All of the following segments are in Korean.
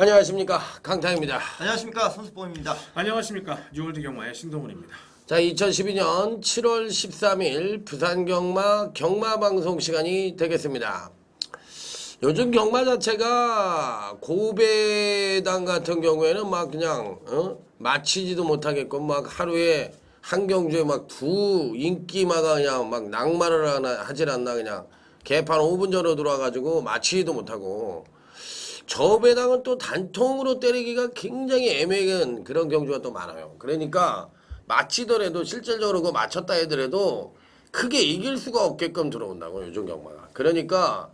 안녕하십니까, 강타입니다. 안녕하십니까, 선수범입니다. 안녕하십니까, 뉴월드 경마의 신동훈입니다. 자, 2012년 7월 13일 부산 경마 경마방송 시간이 되겠습니다. 요즘 경마 자체가 고배당 같은 경우에는 막 그냥 마치지도 못하겠고 막 하루에 한 경주에 막 두 인기마가 그냥 막 낙마를 하질 않나, 그냥 개판 5분 전으로 들어와가지고 마치지도 못하고, 저배당은 또 단통으로 때리기가 굉장히 애매한 그런 경주가 또 많아요. 그러니까 마치더라도 실질적으로 그 맞췄다 하더라도 크게 이길 수가 없게끔 들어온다고, 요즘 경마가. 그러니까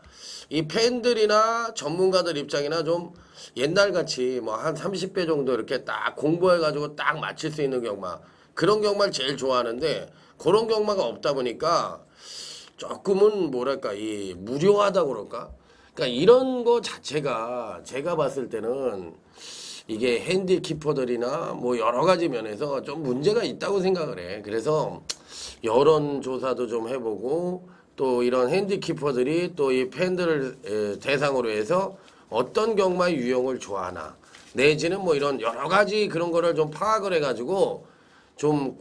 이 팬들이나 전문가들 입장이나 좀 옛날같이 뭐 한 30배 정도 이렇게 딱 공부해가지고 딱 맞힐 수 있는 경마, 그런 경마를 제일 좋아하는데 그런 경마가 없다 보니까 조금은 뭐랄까, 이 무료하다 그럴까? 그러니까 이런 거 자체가 제가 봤을 때는 이게 핸디키퍼들이나 뭐 여러 가지 면에서 좀 문제가 있다고 생각을 해. 그래서 여론조사도 좀 해보고, 또 이런 핸디키퍼들이 또 이 팬들을 대상으로 해서 어떤 경마의 유형을 좋아하나, 내지는 뭐 이런 여러 가지 그런 거를 좀 파악을 해가지고 좀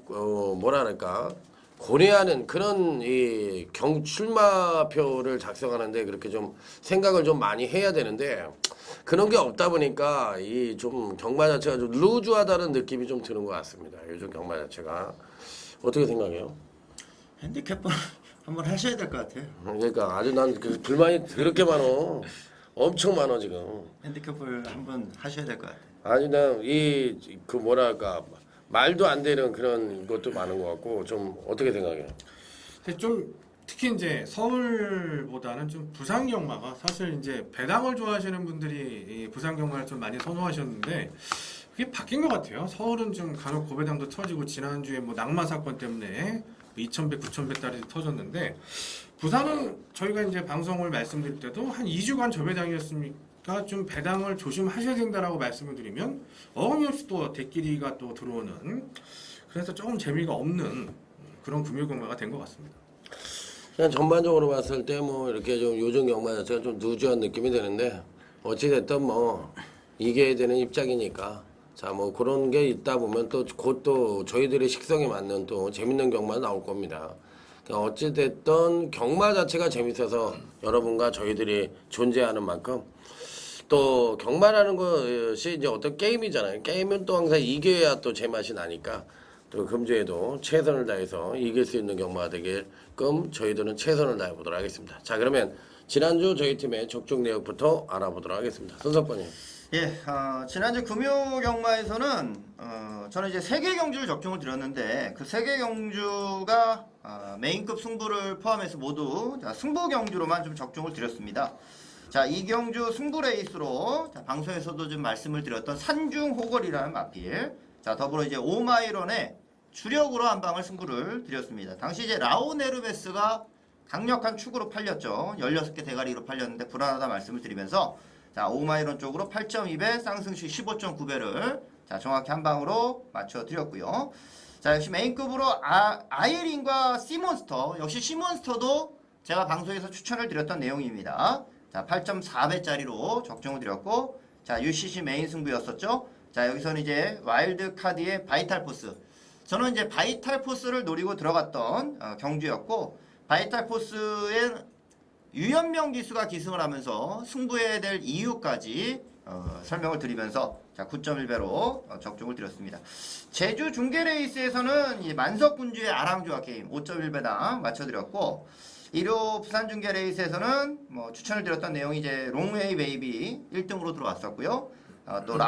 뭐랄까, 고려하는 그런 이 출마표를 작성하는데 그렇게 좀 생각을 좀 많이 해야 되는데, 그런 게 없다 보니까 이 좀 경마 자체가 좀 루즈하다는 느낌이 좀 드는 것 같습니다. 요즘 경마 자체가. 어떻게 생각해요? 핸디캡을 한번 하셔야 될 것 같아요. 그러니까 아주 난 그 불만이 그렇게 많어. 엄청 많아 지금. 핸디캡을 한번 하셔야 될 것 같아요. 아니 난 이 그 뭐랄까, 말도 안 되는 그런 것도 많은 것 같고, 좀 어떻게 생각해요? 근데 좀 특히 이제 서울보다는 좀 부산 경마가, 사실 이제 배당을 좋아하시는 분들이 이 부산 경마를 좀 많이 선호하셨는데 그게 바뀐 것 같아요. 서울은 좀 간혹 고배당도 터지고, 지난주에 뭐 낙마 사건 때문에 2,100, 9,100달이 터졌는데, 부산은 저희가 이제 방송을 말씀드릴 때도 한 2주간 저배당이었으니까 좀 배당을 조심하셔야 된다라고 말씀을 드리면 어김없이 또 대끼리가 또 들어오는, 그래서 조금 재미가 없는 그런 금요 경마가 된 것 같습니다. 그냥 전반적으로 봤을 때 뭐 이렇게 좀 요즘 경마 자체가 좀 루즈한 느낌이 드는데, 어찌됐든 뭐 이겨야 되는 입장이니까, 자 뭐 그런 게 있다 보면 또 곧 또 저희들의 식성에 맞는 또 재밌는 경마 나올 겁니다. 그러니까 어찌됐든 경마 자체가 재밌어서 여러분과 저희들이 존재하는 만큼, 또 경마라는 것이 이제 어떤 게임이잖아요. 게임은 또 항상 이겨야 또 제맛이 나니까, 또 금주에도 최선을 다해서 이길 수 있는 경마가 되게끔 저희들은 최선을 다해 보도록 하겠습니다. 자, 그러면 지난주 저희 팀의 적중 내역부터 알아보도록 하겠습니다. 손석권님. 예, 지난주 금요 경마에서는 저는 이제 3개 경주를 적중을 드렸는데, 그 3개 경주가 메인급 승부를 포함해서 모두 승부 경주로만 좀 적중을 드렸습니다. 자, 이 경주 승부 레이스로 방송에서도 좀 말씀을 드렸던 산중호걸이라는 마필, 자 더불어 이제 오마이런의 주력으로 한 방을 승부를 드렸습니다. 당시 이제 라오네르베스가 강력한 축으로 팔렸죠. 16개 대가리로 팔렸는데 불안하다 말씀을 드리면서, 자 오마이런 쪽으로 8.2배, 쌍승시 15.9배를 자 정확히 한 방으로 맞춰 드렸고요. 자 역시 메인급으로 아이린과 시몬스터, 역시 시몬스터도 제가 방송에서 추천을 드렸던 내용입니다. 자 8.4배짜리로 적중을 드렸고, 자 UCC 메인 승부였었죠. 자 여기서는 이제 와일드카드의 바이탈포스, 저는 이제 바이탈포스를 노리고 들어갔던 경주였고, 바이탈포스의 유연명 기수가 기승을 하면서 승부해야 될 이유까지 설명을 드리면서 자 9.1배로 적중을 드렸습니다. 제주 중계 레이스에서는 이 만석군주의 아랑주와 게임 5.1배당 맞춰드렸고, 일요 부산 중계 레이스에서는 뭐 추천을 드렸던 내용이 이제 롱웨이 베이비 1등으로 들어왔었고요. 또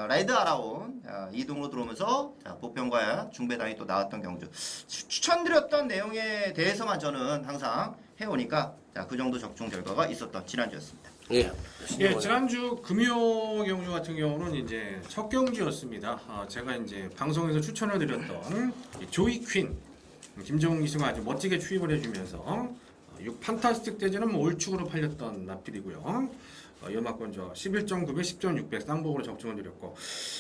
레드 아라운 2등으로 들어오면서 보편과 중배당이 또 나왔던 경주, 추천드렸던 내용에 대해서만 저는 항상 해오니까 그 정도 적중 결과가 있었던 지난주였습니다. 예. 예, 지난주 금요 경주 같은 경우는 이제 첫 경주였습니다. 제가 이제 방송에서 추천을 드렸던 조이 퀸, 김정은 기수가 아주 멋지게 추입을 해주면서 6 판타스틱 대전은 뭐 올축으로 팔렸던 나필이고요. 연마권조 11.9배, 10.6배 쌍복으로 적중을 드렸고,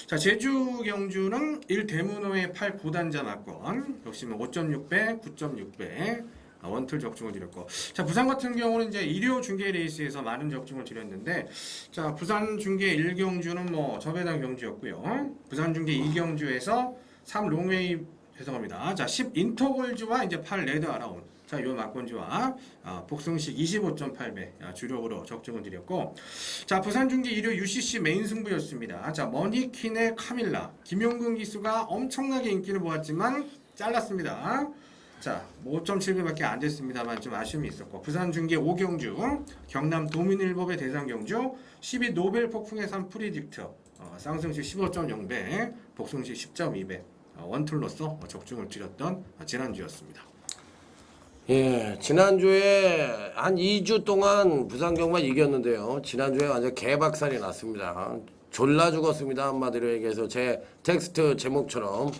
자 제주 경주는 1 대문호의 8 고단자 낙권, 역시 뭐 5.6배, 9.6배 원툴 적중을 드렸고, 자 부산 같은 경우는 이제 일요 중계 레이스에서 많은 적중을 드렸는데, 자 부산 중계 1경주는 뭐 저배당 경주였고요. 부산 중계 2경주에서 3 롱웨이 죄송합니다. 자 10 인터골즈와 이제 8 레드 아라운. 자, 요 막건주와 복승식 25.8배 주력으로 적중을 드렸고, 자 부산 중계 1호 UCC 메인 승부였습니다. 자 머니퀸의 카밀라, 김용근 기수가 엄청나게 인기를 모았지만 잘랐습니다. 자 5.7배밖에 안 됐습니다만 좀 아쉬움이 있었고, 부산 중계 5경주, 경남 도민일법의 대상 경주, 12 노벨 폭풍의 3 프리딕트, 쌍승식 15.0배, 복승식 10.2배 원툴로서 적중을 드렸던 지난주였습니다. 예, 지난주에 한 2주 동안 부산경마 이겼는데요. 지난주에 완전 개박살이 났습니다. 졸라 죽었습니다. 한마디로 얘기해서 제 텍스트 제목처럼.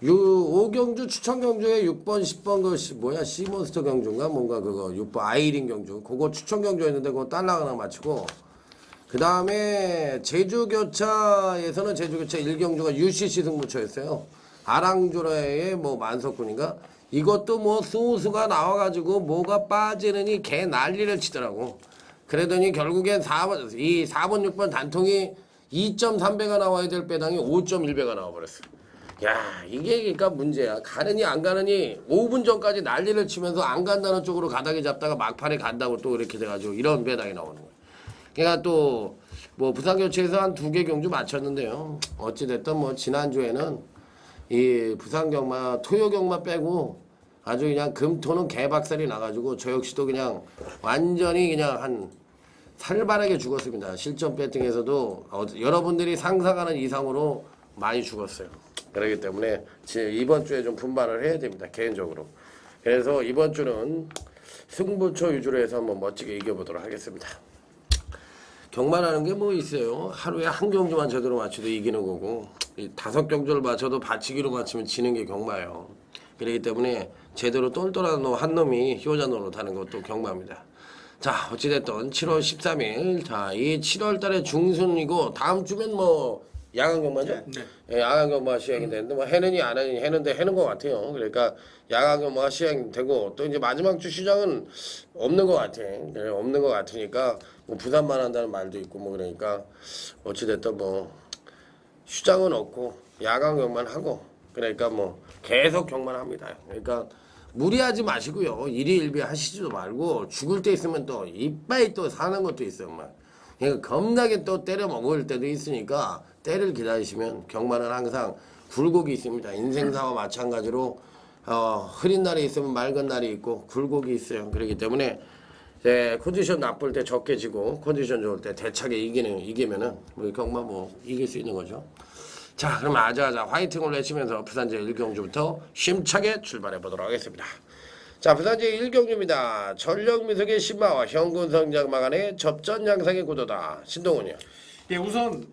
5경주 추천경주에 6번, 10번 그 뭐야 시몬스터 경주인가 뭔가 그거 6번 아이린 경주 그거 추천경주였는데 그거 딸랑 하나 맞추고, 그 다음에 제주교차에서는 제주교차 1경주가 UCC 승부처였어요. 아랑조라의 뭐 만석군인가? 이것도 뭐 소수가 나와가지고 뭐가 빠지느니 개 난리를 치더라고. 그러더니 결국엔 4번 6번 단통이 2.3배가 나와야 될 배당이 5.1배가 나와버렸어. 야, 이게 그러니까 문제야. 가느니 안 가느니 5분 전까지 난리를 치면서 안 간다는 쪽으로 가닥이 잡다가 막판에 간다고 또 이렇게 돼가지고 이런 배당이 나오는 거야. 그러니까 또 뭐 부산교체에서 한 2개 경주 맞췄는데요. 어찌됐든 뭐 지난주에는 이 부산경마 토요경마 빼고 아주 그냥 금토는 개박살이 나가지고 저 역시도 그냥 완전히 그냥 한 살벌하게 죽었습니다. 실전 배팅에서도 여러분들이 상상하는 이상으로 많이 죽었어요. 그렇기 때문에 이번 주에 좀 분발을 해야 됩니다. 개인적으로. 그래서 이번 주는 승부처 위주로 해서 한번 멋지게 이겨보도록 하겠습니다. 경마라는 게 뭐 있어요. 하루에 한 경주만 제대로 맞춰도 이기는 거고, 5경주를 맞춰도 받치기로 맞추면 지는 게 경마예요. 그렇기 때문에 제대로 똘똘한 한 놈이 효자 노릇하는 것도 경마입니다. 자, 어찌됐든 7월 13일, 자, 이 7월 달에 중순이고 다음 주면 뭐 야간 경마죠? 네. 예, 야간 경마 시행이 되는데 뭐 해느니 안 해느니 해는데 해는 것 같아요. 그러니까 야간 경마가 시행되고 또 이제 마지막 주 시장은 없는 것 같아. 없는 것 같으니까 뭐 부산만 한다는 말도 있고 뭐 그러니까 어찌됐든 뭐 휴장은 없고 야간 경마는 하고 그러니까 뭐 계속 경마를 합니다. 그러니까 무리하지 마시고요. 일희일비 하시지도 말고 죽을 때 있으면 또 이빨 또 사는 것도 있어요. 막. 그러니까 겁나게 또 때려 먹을 때도 있으니까 때를 기다리시면 경마는 항상 굴곡이 있습니다. 인생사와 마찬가지로 흐린 날이 있으면 맑은 날이 있고 굴곡이 있어요. 그렇기 때문에 컨디션 나쁠 때 적게 지고 컨디션 좋을 때 대차게 이기면은 우리 경마 뭐 이길 수 있는 거죠. 자, 그럼 아자아자 화이팅을 외치면서 부산제 1경주부터 힘차게 출발해 보도록 하겠습니다. 자, 부산제 1경주입니다. 전력미석의 신마와 현군성장마간의 접전 양상의 구도다. 신동훈이요. 예, 우선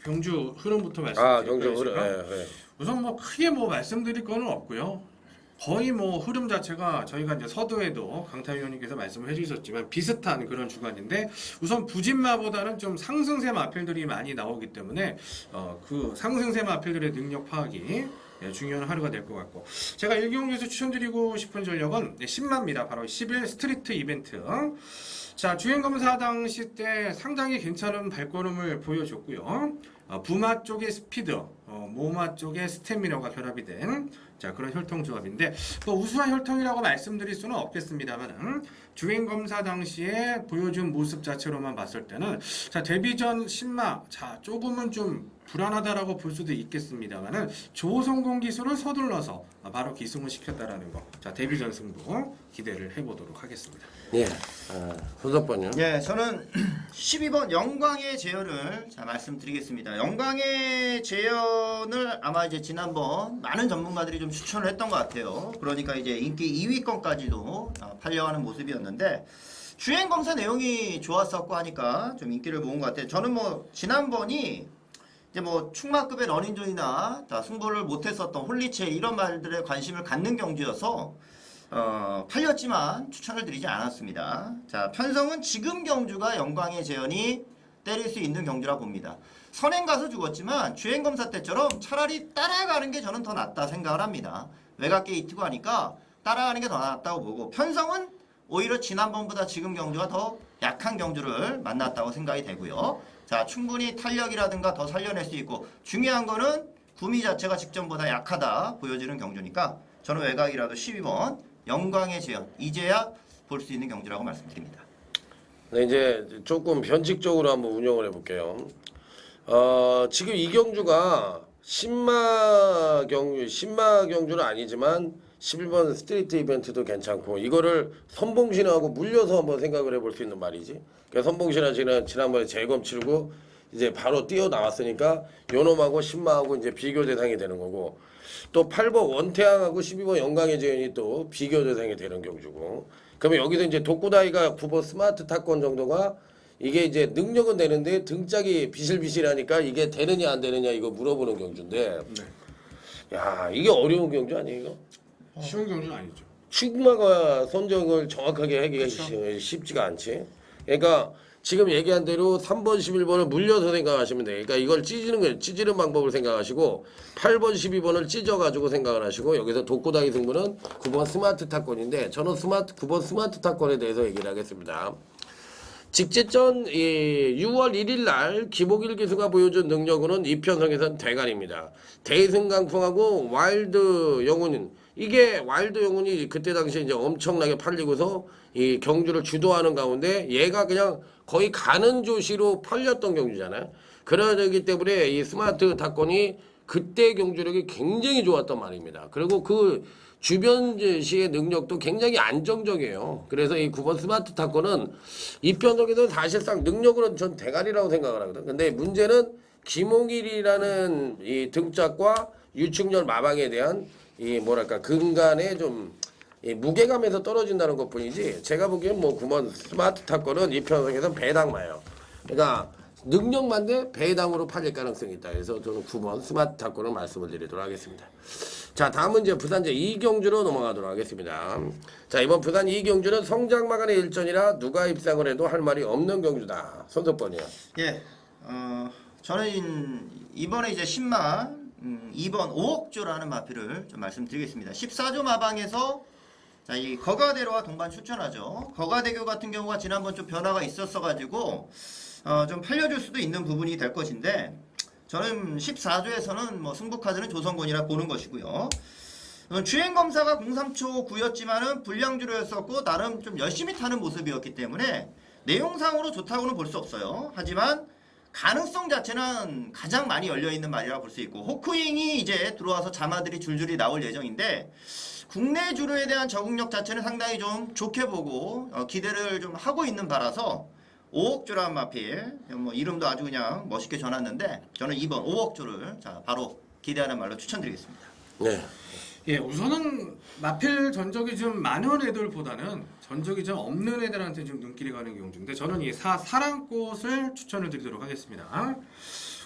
경주 흐름부터 경주 말씀드릴까요? 흐름. 네. 우선 뭐 크게 뭐 말씀드릴 거는 없고요. 거의 뭐 흐름 자체가 저희가 이제 서두에도 강타 위원님께서 말씀을 해주셨지만 비슷한 그런 주간인데, 우선 부진마보다는 좀 상승세 마필들이 많이 나오기 때문에 그 상승세 마필들의 능력 파악이 중요한 하루가 될 것 같고, 제가 1경주에서 추천드리고 싶은 전력은 10마입니다. 바로 10일 스트리트 이벤트. 자, 주행검사 당시 때 상당히 괜찮은 발걸음을 보여줬고요. 부마 쪽의 스피드, 모마 쪽의 스태미너가 결합이 된 그런 혈통 조합인데, 뭐 우수한 혈통이라고 말씀드릴 수는 없겠습니다만 주행검사 당시에 보여준 모습 자체로만 봤을 때는 데뷔전 10마 조금은 좀 불안하다라고 볼 수도 있겠습니다만은 조성공 기술을 서둘러서 바로 기승을 시켰다라는 거. 데뷔전 승부 기대를 해보도록 하겠습니다. 예, 후석번요. 예, 저는 12번 영광의 재현을 말씀드리겠습니다. 영광의 재현을 아마 이제 지난번 많은 전문가들이 좀 추천을 했던 것 같아요. 그러니까 이제 인기 2위권까지도 팔려가는 모습이었는데, 주행 검사 내용이 좋았었고 하니까 좀 인기를 모은 것 같아요. 저는 뭐 지난번이 이제 뭐 충마급의 러닝존이나 승부를 못했었던 홀리체 이런 말들에 관심을 갖는 경주여서 팔렸지만 추천을 드리지 않았습니다. 자, 편성은 지금 경주가 영광의 재현이 때릴 수 있는 경주라 봅니다. 선행 가서 죽었지만 주행검사 때처럼 차라리 따라가는 게 저는 더 낫다 생각을 합니다. 외곽 게이트고 하니까 따라가는 게 더 낫다고 보고 편성은 오히려 지난번보다 지금 경주가 더 약한 경주를 만났다고 생각이 되고요. 자, 충분히 탄력이라든가 더 살려낼 수 있고 중요한 거는 구미 자체가 직전보다 약하다 보여지는 경주니까 저는 외곽이라도 12번 영광의 재현 이제야 볼 수 있는 경주라고 말씀드립니다. 네, 이제 조금 변칙적으로 한번 운영을 해볼게요. 지금 이 경주가 신마 경주는 아니지만 11번 스트리트 이벤트도 괜찮고 이거를 선봉신하고 물려서 한번 생각을 해볼 수 있는 말이지. 그러니까 선봉신하 지난번에 재검 치르고 이제 바로 뛰어 나왔으니까 요놈하고 신마하고 이제 비교 대상이 되는 거고 또 8번 원태양하고 12번 영광의 재현이 또 비교 대상이 되는 경주고 그러면 여기서 이제 독구다이가 9번 스마트 탑건 정도가 이게 이제 능력은 되는데 등짝이 비실비실하니까 이게 되느냐 안 되느냐 이거 물어보는 경주인데 야 이게 어려운 경주 아니에요 이거? 쉬운 경주는 아니죠. 축마가 선정을 정확하게 하기가 쉽지가 않지. 그러니까 지금 얘기한 대로 3번 11번을 물려서 생각하시면 돼요. 그러니까 이걸 찢는 방법을 생각하시고 8번 12번을 찢어가지고 생각을 하시고 여기서 독고다이 승부는 9번 스마트 탑권인데 저는 9번 스마트 탑권에 대해서 얘기를 하겠습니다. 직제전 6월 1일 날 김옥일 기수가 보여준 능력으로는 이편성에선 대간입니다. 대승강풍하고 와일드 영웅은 이게 와일드 영웅이 그때 당시에 이제 엄청나게 팔리고서 이 경주를 주도하는 가운데 얘가 그냥 거의 가는 조시로 팔렸던 경주잖아요. 그러기 때문에 이 스마트 탑권이 그때 경주력이 굉장히 좋았단 말입니다. 그리고 그 주변 시의 능력도 굉장히 안정적이에요. 그래서 이 9번 스마트 탑권은 이편성에서 사실상 능력으로는 전 대가리라고 생각을 하거든. 근데 문제는 김홍일이라는 이 등짝과 유충렬 마방에 대한 이 뭐랄까 근간에 좀 이 무게감에서 떨어진다는 것뿐이지 제가 보기엔 뭐 9번 스마트 탑권은 이편성에서 배당마예요. 그러니까 능력만데 배당으로 팔릴 가능성이 있다. 그래서 저는 9번 스마트 탑권을 말씀을 드리도록 하겠습니다. 자, 다음은 이제 부산제 2경주로 넘어가도록 하겠습니다. 자, 이번 부산 2경주는 성장마간의 일전이라 누가 입상을 해도 할 말이 없는 경주다. 손석번이요. 예, 저는 이번에 이제 신마 2번 5억조라는 마필을 좀 말씀드리겠습니다. 14조 마방에서 자, 이 거가대로와 동반 추천하죠. 거가대교 같은 경우가 지난번 좀 변화가 있었어가지고 좀 팔려줄 수도 있는 부분이 될 것인데 저는 14조에서는 뭐 승부카드는 조성곤이라 보는 것이고요. 주행검사가 03초 9였지만은 불량주로였었고 나름 좀 열심히 타는 모습이었기 때문에 내용상으로 좋다고는 볼 수 없어요. 하지만 가능성 자체는 가장 많이 열려있는 말이라고 볼 수 있고 호크윙이 이제 들어와서 자마들이 줄줄이 나올 예정인데 국내 주로에 대한 적응력 자체는 상당히 좀 좋게 보고 기대를 좀 하고 있는 바라서 5억조란 마필 뭐 이름도 아주 그냥 멋있게 전했는데 저는 2번 5억조를 자 바로 기대하는 말로 추천드리겠습니다. 네. 예, 우선은 마필 전적이 좀 많은 애들보다는 전적이 좀 없는 애들한테 좀 눈길이 가는 경주인데 저는 이 사랑꽃을 추천을 드리도록 하겠습니다.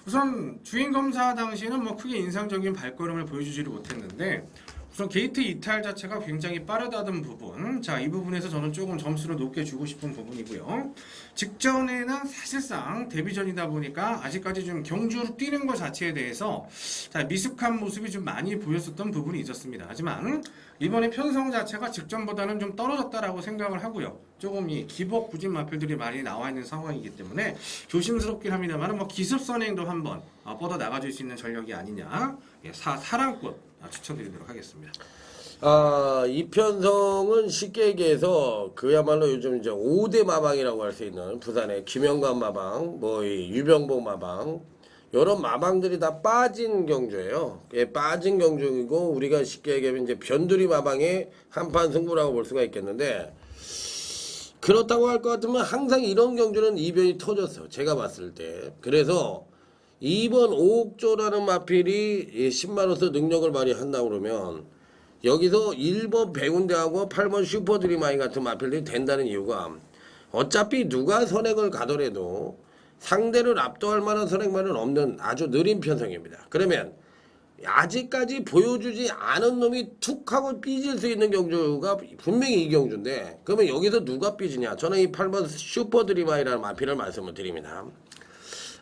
우선 주행검사 당시에는 뭐 크게 인상적인 발걸음을 보여주지를 못했는데 우선 게이트 이탈 자체가 굉장히 빠르다던 부분, 자, 이 부분에서 저는 조금 점수를 높게 주고 싶은 부분이고요. 직전에는 사실상 데뷔전이다 보니까 아직까지 좀 경주로 뛰는 것 자체에 대해서 자, 미숙한 모습이 좀 많이 보였었던 부분이 있었습니다. 하지만 이번에 편성 자체가 직전보다는 좀 떨어졌다라고 생각을 하고요. 조금 이 기복 부진 마필들이 많이 나와 있는 상황이기 때문에 조심스럽긴 합니다만 뭐 기습 선행도 한번 뻗어 나가줄 수 있는 전력이 아니냐. 예, 사랑꽃 추천드리도록 하겠습니다. 이편성은 쉽게 얘기해서 그야말로 요즘 이제 5대 마방이라고 할 수 있는 부산의 김영관 마방, 뭐 이 유병복 마방 이런 마방들이 다 빠진 경주예요. 예, 빠진 경주이고 우리가 쉽게 얘기하면 이제 변두리 마방의 한판 승부라고 볼 수가 있겠는데 그렇다고 할 것 같으면 항상 이런 경주는 이변이 터졌어. 제가 봤을 때. 그래서 2번 5억조라는 마필이 10만원서 능력을 발휘한다고 그러면 여기서 1번 백운대하고 8번 슈퍼드리마이 같은 마필들이 된다는 이유가 어차피 누가 선행을 가더라도 상대를 압도할 만한 선행만은 없는 아주 느린 편성입니다. 그러면 아직까지 보여주지 않은 놈이 툭 하고 삐질 수 있는 경주가 분명히 이 경주인데 그러면 여기서 누가 삐지냐? 저는 이 8번 슈퍼드리마이라는 마필을 말씀을 드립니다.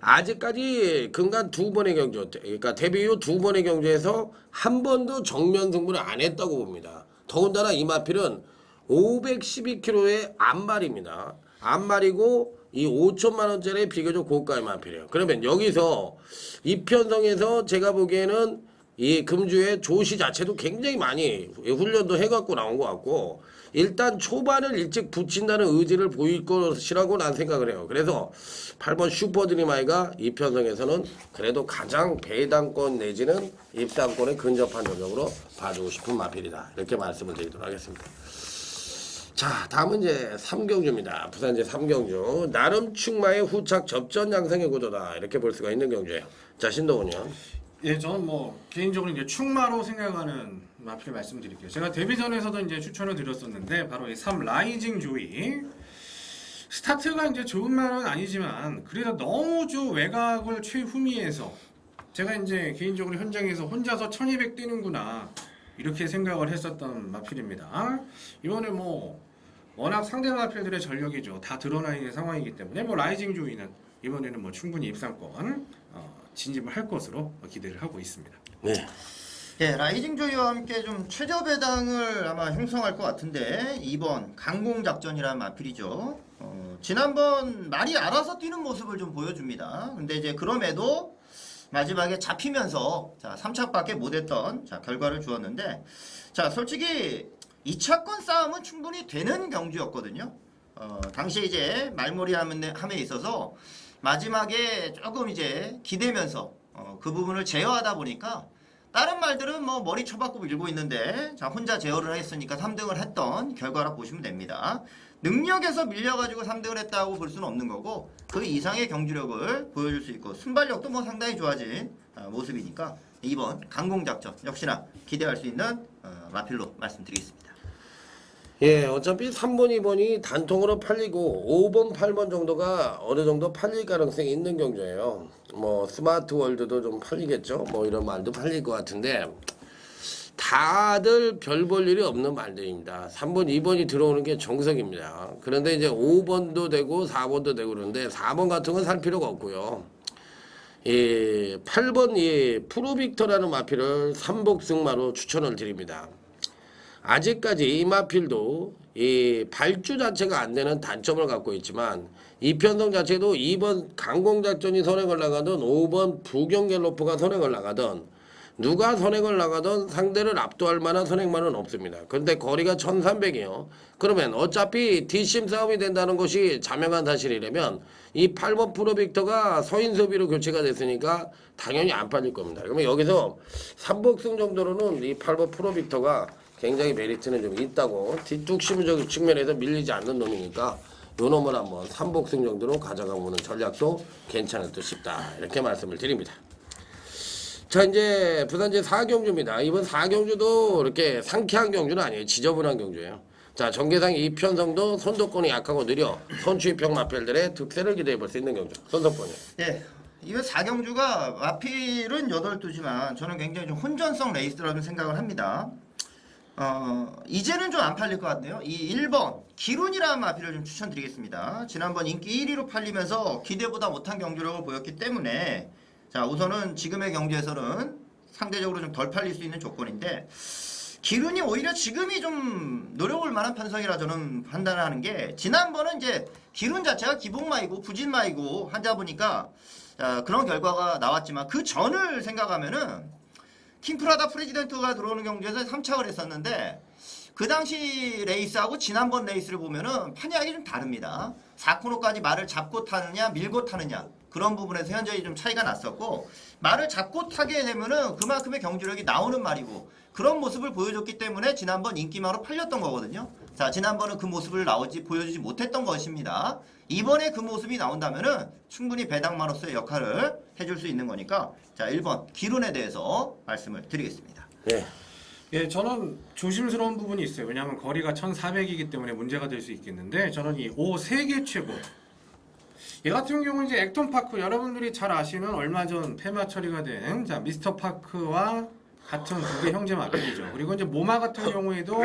아직까지 근간 2번의 경주, 그러니까 데뷔 후 2번의 경주에서 한 번도 정면 승부를 안 했다고 봅니다. 더군다나 이 마필은 512kg의 암말입니다. 암말이고 이 5천만 원짜리 비교적 고가의 마필이에요. 그러면 여기서 이편성에서 제가 보기에는 이 금주의 조시 자체도 굉장히 많이 훈련도 해갖고 나온 것 같고 일단 초반을 일찍 붙인다는 의지를 보일 것이라고 난 생각을 해요. 그래서 8번 슈퍼드림아이가 이편성에서는 그래도 가장 배당권 내지는 입상권에 근접한 전적으로 봐주고 싶은 마필이다. 이렇게 말씀을 드리도록 하겠습니다. 자, 다음은 이제 3경주입니다. 부산제 3경주. 나름 충마의 후착 접전 양상의 구도다. 이렇게 볼 수가 있는 경주예요. 자, 신동훈이요. 예, 저는 뭐 개인적으로 이제 충마로 생각하는 마필 말씀드릴게요. 제가 데뷔전에서도 이제 추천을 드렸었는데 바로 이 3 라이징 조이. 스타트가 이제 좋은 말은 아니지만 그래도 너무 좀 외곽을 최후미에서 제가 이제 개인적으로 현장에서 혼자서 1200 뛰는구나 이렇게 생각을 했었던 마필입니다. 이번에 뭐 워낙 상대 마필들의 전력이죠. 다 드러나 있는 상황이기 때문에 뭐 라이징 조이는 이번에는 뭐 충분히 입상권 진입을 할 것으로 기대를 하고 있습니다. 네. 예, 라이징 조이와 함께 좀 최저 배당을 아마 형성할 것 같은데 2번 강공작전이라는 마필이죠. 지난번 말이 알아서 뛰는 모습을 좀 보여줍니다. 근데 이제 그럼에도 마지막에 잡히면서 자 3착밖에 못했던 자 결과를 주었는데 자 솔직히 2차권 싸움은 충분히 되는 경주였거든요. 당시 이제 말몰이 함에 있어서 마지막에 조금 이제 기대면서 그 부분을 제어하다 보니까 다른 말들은 뭐 머리 쳐박고 밀고 있는데 자 혼자 제어를 했으니까 3등을 했던 결과라 보시면 됩니다. 능력에서 밀려가지고 3등을 했다고 볼 수는 없는 거고 그 이상의 경주력을 보여줄 수 있고 순발력도 뭐 상당히 좋아진 모습이니까 2번 강공작전 역시나 기대할 수 있는 마필로 말씀드리겠습니다. 예, 어차피 3번, 2번이 단통으로 팔리고 5번, 8번 정도가 어느 정도 팔릴 가능성이 있는 경주예요. 뭐 스마트 월드도 좀 팔리겠죠. 뭐 이런 말도 팔릴 것 같은데 다들 별 볼 일이 없는 말들입니다. 3번, 2번이 들어오는 게 정석입니다. 그런데 이제 5번도 되고 4번도 되고 그러는데 4번 같은 건 살 필요가 없고요. 이 8번 이 프로빅터라는 마필을 3복승마로 추천을 드립니다. 아직까지 이 마필도 이 발주 자체가 안 되는 단점을 갖고 있지만 이편성 자체도 2번 강공작전이 선행을 나가든 5번 부경갤로프가 선행을 나가든 누가 선행을 나가든 상대를 압도할 만한 선행만은 없습니다. 그런데 거리가 1300이에요. 그러면 어차피 뒷심 싸움이 된다는 것이 자명한 사실이라면 이 8번 프로빅터가 서인소비로 교체가 됐으니까 당연히 안 팔릴 겁니다. 그러면 여기서 3복승 정도로는 이 8번 프로빅터가 굉장히 메리트는 좀 있다고 뒷뚝심적 측면에서 밀리지 않는 놈이니까 요 놈을 한번 3복승 정도로 가져가 보는 전략도 괜찮을 듯 싶다. 이렇게 말씀을 드립니다. 자 이제 부산제 4경주입니다. 이번 4경주도 이렇게 상쾌한 경주는 아니에요. 지저분한 경주예요. 자 전개상 이편성도 선도권이 약하고 느려 선취평 마필들의 득세를 기대해 볼 수 있는 경주. 선도권이에요. 예. 이번 4경주가 마필은 8두지만 저는 굉장히 좀 혼전성 레이스라는 생각을 합니다. 이제는 좀 안 팔릴 것 같네요. 이 1번 기룬이라는 마필을 좀 추천드리겠습니다. 지난번 인기 1위로 팔리면서 기대보다 못한 경주력을 보였기 때문에 자 우선은 지금의 경주에서는 상대적으로 좀 덜 팔릴 수 있는 조건인데 기룬이 오히려 지금이 좀 노려볼 만한 편성이라 저는 판단을 하는 게 지난번은 이제 기룬 자체가 기복마이고 부진마이고 하다 보니까 그런 결과가 나왔지만 그 전을 생각하면은 킹프라다 프레지던트가 들어오는 경주에서 3착을 했었는데 그 당시 레이스하고 지난번 레이스를 보면은 판이하기 좀 다릅니다. 4코너까지 말을 잡고 타느냐 밀고 타느냐 그런 부분에서 현저히 좀 차이가 났었고 말을 잡고 타게 되면은 그만큼의 경주력이 나오는 말이고 그런 모습을 보여줬기 때문에 지난번 인기마로 팔렸던 거거든요. 자 지난번은 그 모습을 보여주지 못했던 것입니다. 이번에 그 모습이 나온다면은 충분히 배당마로서의 역할을 해줄 수 있는 거니까 자 1번 기룬에 대해서 말씀을 드리겠습니다. 네. 예, 저는 조심스러운 부분이 있어요. 왜냐하면 거리가 1400이기 때문에 문제가 될 수 있겠는데 저는 이 5 세계 최고 얘 같은 경우 이제 액톤파크 여러분들이 잘 아시는 얼마 전 폐마 처리가 된 자 미스터 파크와 같은 두 개 형제 마필이죠. 그리고 이제 모마 같은 경우에도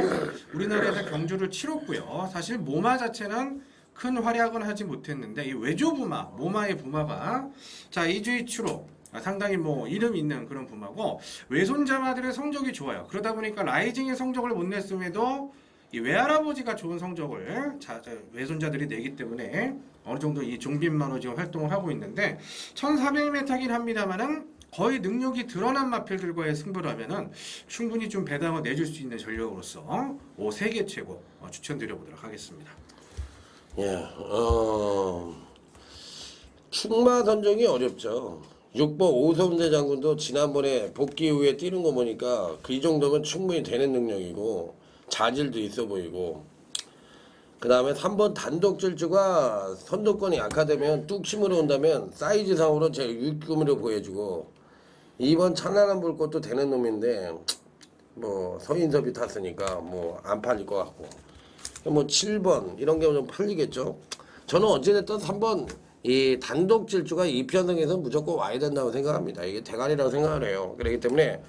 우리나라에서 경주를 치렀고요. 사실 모마 자체는 큰 활약은 하지 못했는데 이 외조 부마, 모마의 부마가 자 2주이치로 상당히 뭐 이름 있는 그런 부마고 외손자마들의 성적이 좋아요. 그러다 보니까 라이징의 성적을 못 냈음에도 이 외할아버지가 좋은 성적을 외손자들이 내기 때문에 어느 정도 이 종빈마로 지금 활동을 하고 있는데 1400m긴 합니다만은 거의 능력이 드러난 마필들과의 승부를 하면은 충분히 좀 배당을 내줄 수 있는 전력으로서 세계 최고 추천드려보도록 하겠습니다. 예, 충마 선정이 어렵죠. 6번 오성재 장군도 지난번에 복귀 후에 뛰는 거 보니까 이 정도면 충분히 되는 능력이고 자질도 있어 보이고, 그 다음에 3번 단독 질주가 선두권이 약화되면 뚝심으로 온다면 사이즈상으로 제 육금으로 보여주고, 2번 찬란한 불꽃도 되는 놈인데 뭐 서인섭이 탔으니까 뭐 안 팔릴 것 같고, 뭐 7번 이런 게 좀 팔리겠죠. 저는 어찌됐든 3번 이 단독 질주가 2편승에서 무조건 와야 된다고 생각합니다. 이게 대가리라고 생각을 해요. 그렇기 때문에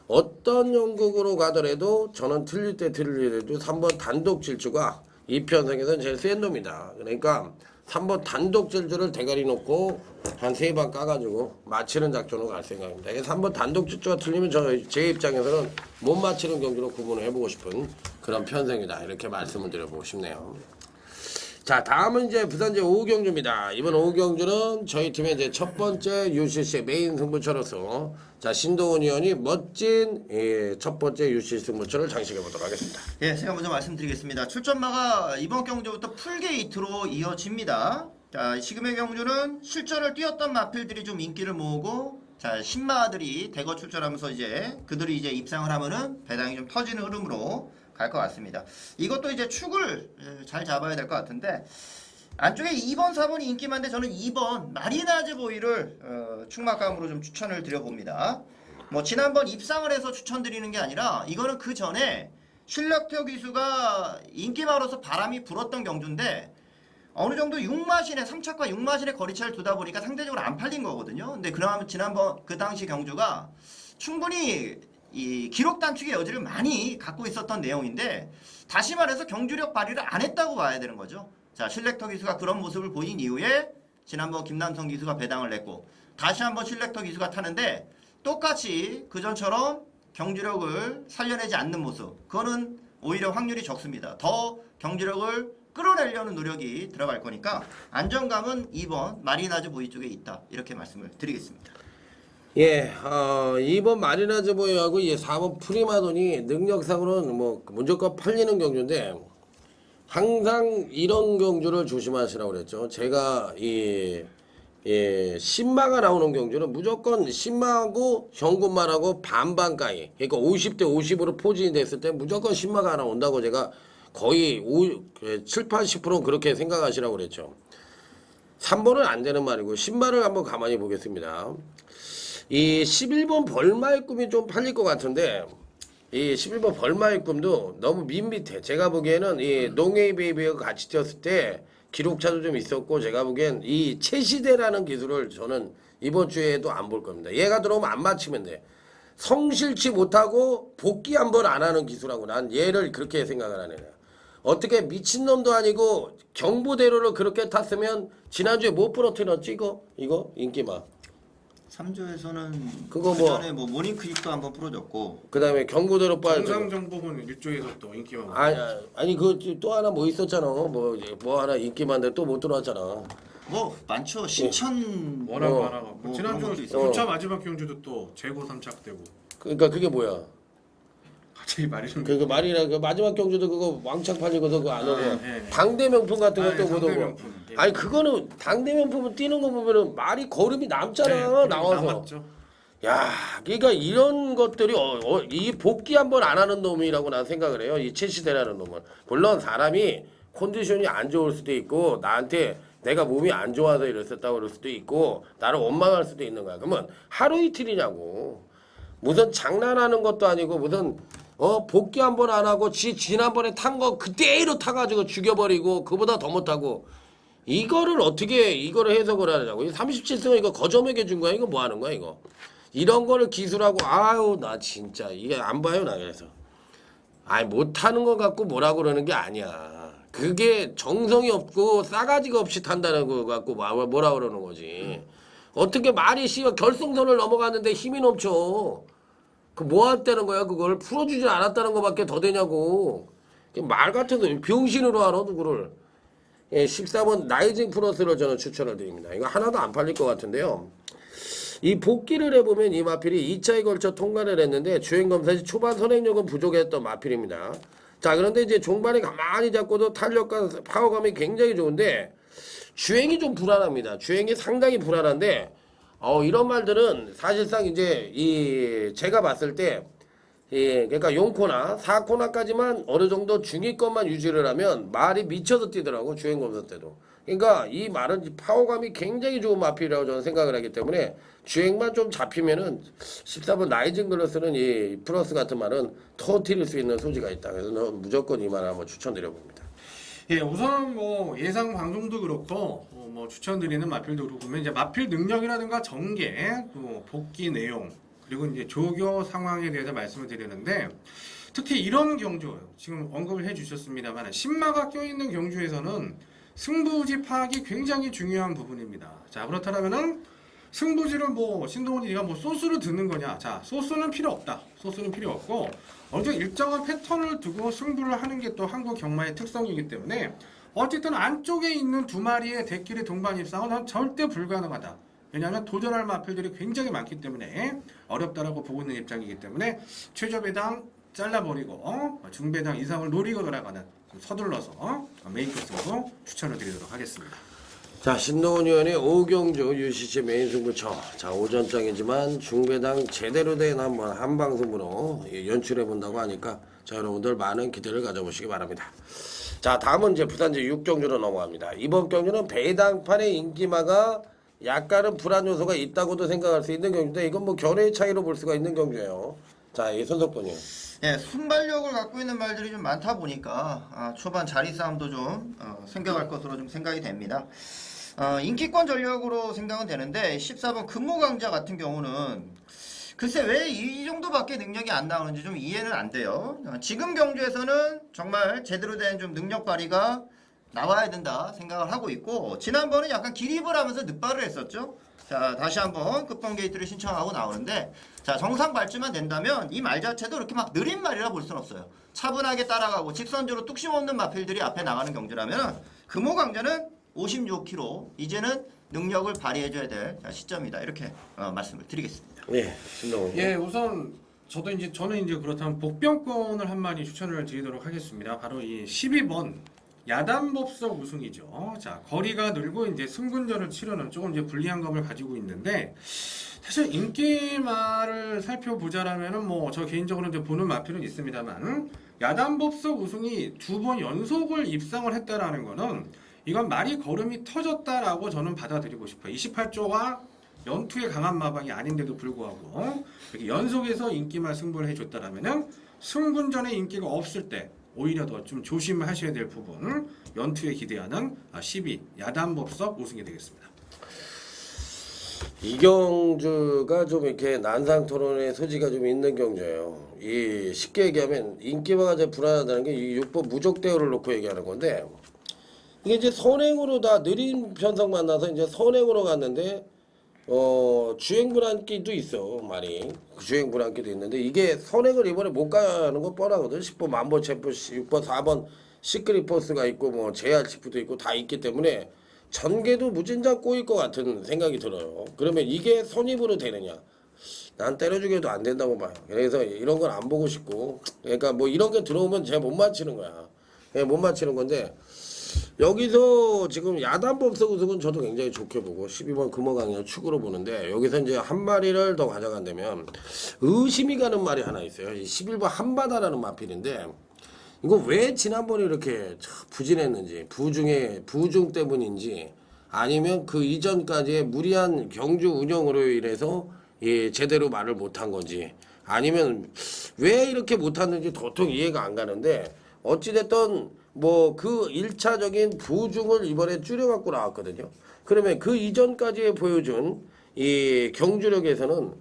어떤 연극으로 가더라도 저는 틀릴 때 틀리더라도 3번 단독 질주가 2편승에서는 제일 센 놈이다. 그러니까 3번 단독 질주를 대가리 놓고 한 3방 까가지고 맞히는 작전으로 갈 생각입니다. 이게 3번 단독 질주가 틀리면 제 입장에서는 못 맞히는 경기로 구분을 해보고 싶은 그런 편성이다. 이렇게 말씀을 드려보고 싶네요. 자, 다음은 이제 부산제 5경주입니다. 이번 5경주는 저희 팀의 이제 첫 번째 UCC 메인 승부처로서 자, 신동훈 의원이 멋진 첫 번째 UCC 승부처를 장식해 보도록 하겠습니다. 예, 제가 먼저 말씀드리겠습니다. 출전마가 이번 경주부터 풀게이트로 이어집니다. 자, 지금의 경주는 실전을 뛰었던 마필들이 좀 인기를 모으고, 자, 신마들이 대거 출전하면서 이제 그들이 이제 입상을 하면은 배당이 좀 터지는 흐름으로 갈 것 같습니다. 이것도 이제 축을 잘 잡아야 될 것 같은데, 안쪽에 2번, 4번이 인기 많은데 저는 2번 마리나즈 보이를 축마감으로 좀 추천을 드려봅니다. 뭐 지난번 입상을 해서 추천드리는 게 아니라 이거는 그 전에 실력표 기수가 인기마로서 바람이 불었던 경주인데 어느 정도 6마신에 3착과 6마신의 거리차를 두다 보니까 상대적으로 안 팔린 거거든요. 근데 그나마 지난번 그 당시 경주가 충분히 이 기록 단축의 여지를 많이 갖고 있었던 내용인데, 다시 말해서 경주력 발휘를 안 했다고 봐야 되는 거죠. 자, 실렉터 기수가 그런 모습을 보인 이후에 지난번 김남성 기수가 배당을 냈고 다시 한번 실렉터 기수가 타는데 똑같이 그전처럼 경주력을 살려내지 않는 모습, 그거는 오히려 확률이 적습니다. 더 경주력을 끌어내려는 노력이 들어갈 거니까 안정감은 2번 마리나즈 보이 쪽에 있다, 이렇게 말씀을 드리겠습니다. 예, 2번 마리나즈 보이하고 4번 프리마돈이 능력상으로는 뭐 무조건 팔리는 경주인데 항상 이런 경주를 조심하시라고 그랬죠. 제가 신마가 나오는 경주는 무조건 신마하고 현금만하고 반반가이, 그러니까 50대 50으로 포진이 됐을 때 무조건 신마가 하나 온다고 제가 거의 7, 80%는 그렇게 생각하시라고 그랬죠. 3번은 안 되는 말이고 신마를 한번 가만히 보겠습니다. 이 11번 벌마의 꿈이 좀 팔릴 것 같은데, 이 11번 벌마의 꿈도 너무 밋밋해. 제가 보기에는 이 농에이 베이비가 같이 뛰었을 때 기록차도 좀 있었고, 제가 보기엔 이 채시대라는 기술을 저는 이번 주에도 안 볼 겁니다. 얘가 들어오면 안 맞히면 돼. 성실치 못하고 복귀 한 번 안 하는 기술하고 난 얘를 그렇게 생각을 하네. 어떻게 미친놈도 아니고 경보대로를 그렇게 탔으면 지난주에 못 부러뜨렸지 이거 인기마. 3조에서는 그거 그 뭐- 전에 뭐 모닝크릭도 한번 풀어줬고, 그 다음에 경보대로 빠져. 정상정복은 일조에서 또 인기가 많고 아니 그 또 하나 뭐 있었잖아. 뭐 하나 인기 많은데 또 못 들어왔잖아. 뭐 많죠. 신천 워낙 어. 많아가지고 뭐 지난주 그런 것도 있어. 9차 마지막 경주도 또 재고 3착되고 그러니까 그게 뭐야? 갑자기 말이 좀 그 말이라 그 마지막 경주도 그거 왕창 팔리고서 그거 안 오고 네. 당대 명품 같은 아, 것도 예, 못 상대 오고. 명품. 예. 아니 그거는 당대 명품은 뛰는 거 보면은 말이 걸음이 남잖아. 네, 나와서. 남았죠. 야, 그러니까 이런 것들이 이 복귀 한번 안 하는 놈이라고 난 생각을 해요. 이 채시대라는 놈은. 물론 사람이 컨디션이 안 좋을 수도 있고 나한테 내가 몸이 안 좋아서 이랬었다고 그럴 수도 있고 나를 원망할 수도 있는 거야. 그러면 하루 이틀이냐고. 무슨 장난하는 것도 아니고 무슨 복귀 한번 안 하고 지난번에 탄 거 그대로 타가지고 죽여버리고 그보다 더 못하고 이거를 어떻게 이거를 해석을 하냐고. 37승을 이거 거저먹여 준 거야. 이거 뭐 하는 거야 이거. 이런 거를 기술하고 아유 나 진짜 이게 안 봐요 나. 그래서 아니 못하는 거 갖고 뭐라고 그러는 게 아니야. 그게 정성이 없고 싸가지가 없이 탄다는 거 갖고 뭐라 그러는 거지. 어떻게 말이 씨발 결승선을 넘어갔는데 힘이 넘쳐. 그 뭐 했다는 거야 그걸 풀어주질 않았다는 거밖에 더 되냐고. 말 같아서 병신으로 알아 누구를. 예, 14번 나이징 플러스를 저는 추천을 드립니다. 이거 하나도 안 팔릴 것 같은데요. 이 복귀를 해보면 이 마필이 2차에 걸쳐 통과를 했는데 주행검사 시 초반 선행력은 부족했던 마필입니다. 자, 그런데 이제 종반에 가만히 잡고도 탄력과 파워감이 굉장히 좋은데 주행이 좀 불안합니다. 주행이 상당히 불안한데 이런 말들은 사실상 이제 제가 봤을 때 그러니까 0코나 4코나까지만 어느 정도 중위권만 유지를 하면 말이 미쳐서 뛰더라고 주행검사 때도. 그러니까 이 말은 파워감이 굉장히 좋은 마필이라고 저는 생각을 하기 때문에 주행만 좀 잡히면은 14번 나이징 글러스는 이 플러스 같은 말은 터뜨릴 수 있는 소지가 있다. 그래서 저는 무조건 이 말을 한번 추천드려 봅니다. 예, 우선 뭐 예상 방송도 그렇고 뭐 추천드리는 마필도 그렇고 보면 이제 마필 능력이라든가 전개, 또 복귀 내용 그리고 이제 조교 상황에 대해서 말씀을 드리는데 특히 이런 경주 지금 언급을 해주셨습니다만 신마가 껴있는 경주에서는 승부지 파악이 굉장히 중요한 부분입니다. 자, 그렇다면은 승부지를 뭐 신동훈이 네가 뭐 소스를 듣는 거냐? 자, 소스는 필요 없다. 소스는 필요 없고 어느 정도 일정한 패턴을 두고 승부를 하는 게 또 한국 경마의 특성이기 때문에 어쨌든 안쪽에 있는 두 마리의 대끼리 동반 입상은 절대 불가능하다. 왜냐하면 도전할 마필들이 굉장히 많기 때문에 어렵다라고 보고 있는 입장이기 때문에 최저 배당 잘라버리고 중배당 이상을 노리고 돌아가는 좀 서둘러서 메인 코스로 추천을 드리도록 하겠습니다. 자, 신동훈 의원의 오경주 UCC 메인 승부처. 자, 오전장이지만 중배당 제대로 된 한방승부로 연출해 본다고 하니까 자, 여러분들 많은 기대를 가져보시기 바랍니다. 자, 다음은 이제 부산제 6경주로 넘어갑니다. 이번 경주는 배당판의 인기마가 약간은 불안 요소가 있다고도 생각할 수 있는 경주인데 이건 뭐 견해의 차이로 볼 수가 있는 경주예요. 자, 이 손석권이요. 예, 순발력을 갖고 있는 말들이 좀 많다 보니까 초반 자리 싸움도 좀 생겨갈 것으로 좀 생각이 됩니다. 인기권 전략으로 생각은 되는데 14번 금호강자 같은 경우는 글쎄 왜 이 정도밖에 능력이 안 나오는지 좀 이해는 안 돼요. 지금 경주에서는 정말 제대로 된 좀 능력 발휘가 나와야 된다 생각을 하고 있고 지난번은 약간 기립을 하면서 늑발을 했었죠. 자, 다시 한번 끝번 게이트를 신청하고 나오는데 자, 정상 발주만 된다면 이 말 자체도 이렇게 막 느린 말이라 볼 수는 없어요. 차분하게 따라가고 직선적으로 뚝심 없는 마필들이 앞에 나가는 경주라면 금호강자는 56km 이제는 능력을 발휘해줘야 될 시점이다. 이렇게 말씀을 드리겠습니다. 예, 신동훈. 예, 우선 저는 이제 그렇다면 복병권을 한 마리 추천을 드리도록 하겠습니다. 바로 이 12번 야단법석 우승이죠. 자, 거리가 늘고 이제 승군전을 치르는 조금 이제 불리한 감을 가지고 있는데 사실 인기말을 살펴보자라면은 뭐 저 개인적으로 이제 보는 마필은 있습니다만 야단법석 우승이 2번 연속을 입상을 했다라는 거는 이건 말이 걸음이 터졌다라고 저는 받아들이고 싶어요. 28조가 연투의 강한 마방이 아닌데도 불구하고 이렇게 연속해서 인기말 승부를 해줬다라면은 승군전에 인기가 없을 때 오히려 더 좀 조심하셔야 될 부분 연투에 기대하는 12 야단법석 우승이 되겠습니다. 이 경주가 좀 이렇게 난상 토론의 소지가 좀 있는 경주예요. 이 쉽게 얘기하면 인기마가 이제 불안하다는 게 이 6번 무적 대우를 놓고 얘기하는 건데 이게 이제 선행으로 다 느린 편성 만나서 이제 선행으로 갔는데 주행 불안기도 있어 말이 주행 불안기도 있는데 이게 선행을 이번에 못 가는 거 뻔하거든. 10번 만보 챔프 6번 4번 시크릿포스가 있고 뭐 JR치프도 있고 다 있기 때문에 전개도 무진장 꼬일 것 같은 생각이 들어요. 그러면 이게 선입으로 되느냐? 난 때려주기도 안 된다고 봐요. 그래서 이런 건 안 보고 싶고 그러니까 뭐 이런 게 들어오면 제가 못 맞히는 거야. 못 맞히는 건데 여기서 지금 야단법석 우승은 저도 굉장히 좋게 보고 12번 금호강의 축으로 보는데 여기서 이제 한 마리를 더 가져간다면 의심이 가는 말이 하나 있어요. 11번 한바다라는 마필인데 이거 왜 지난번에 이렇게 부진했는지 부중 때문인지 아니면 그 이전까지의 무리한 경주 운영으로 인해서 제대로 말을 못한 건지 아니면 왜 이렇게 못했는지 도통 이해가 안 가는데 어찌됐든 뭐 그 1차적인 부중을 이번에 줄여갖고 나왔거든요. 그러면 그 이전까지 보여준 이 경주력에서는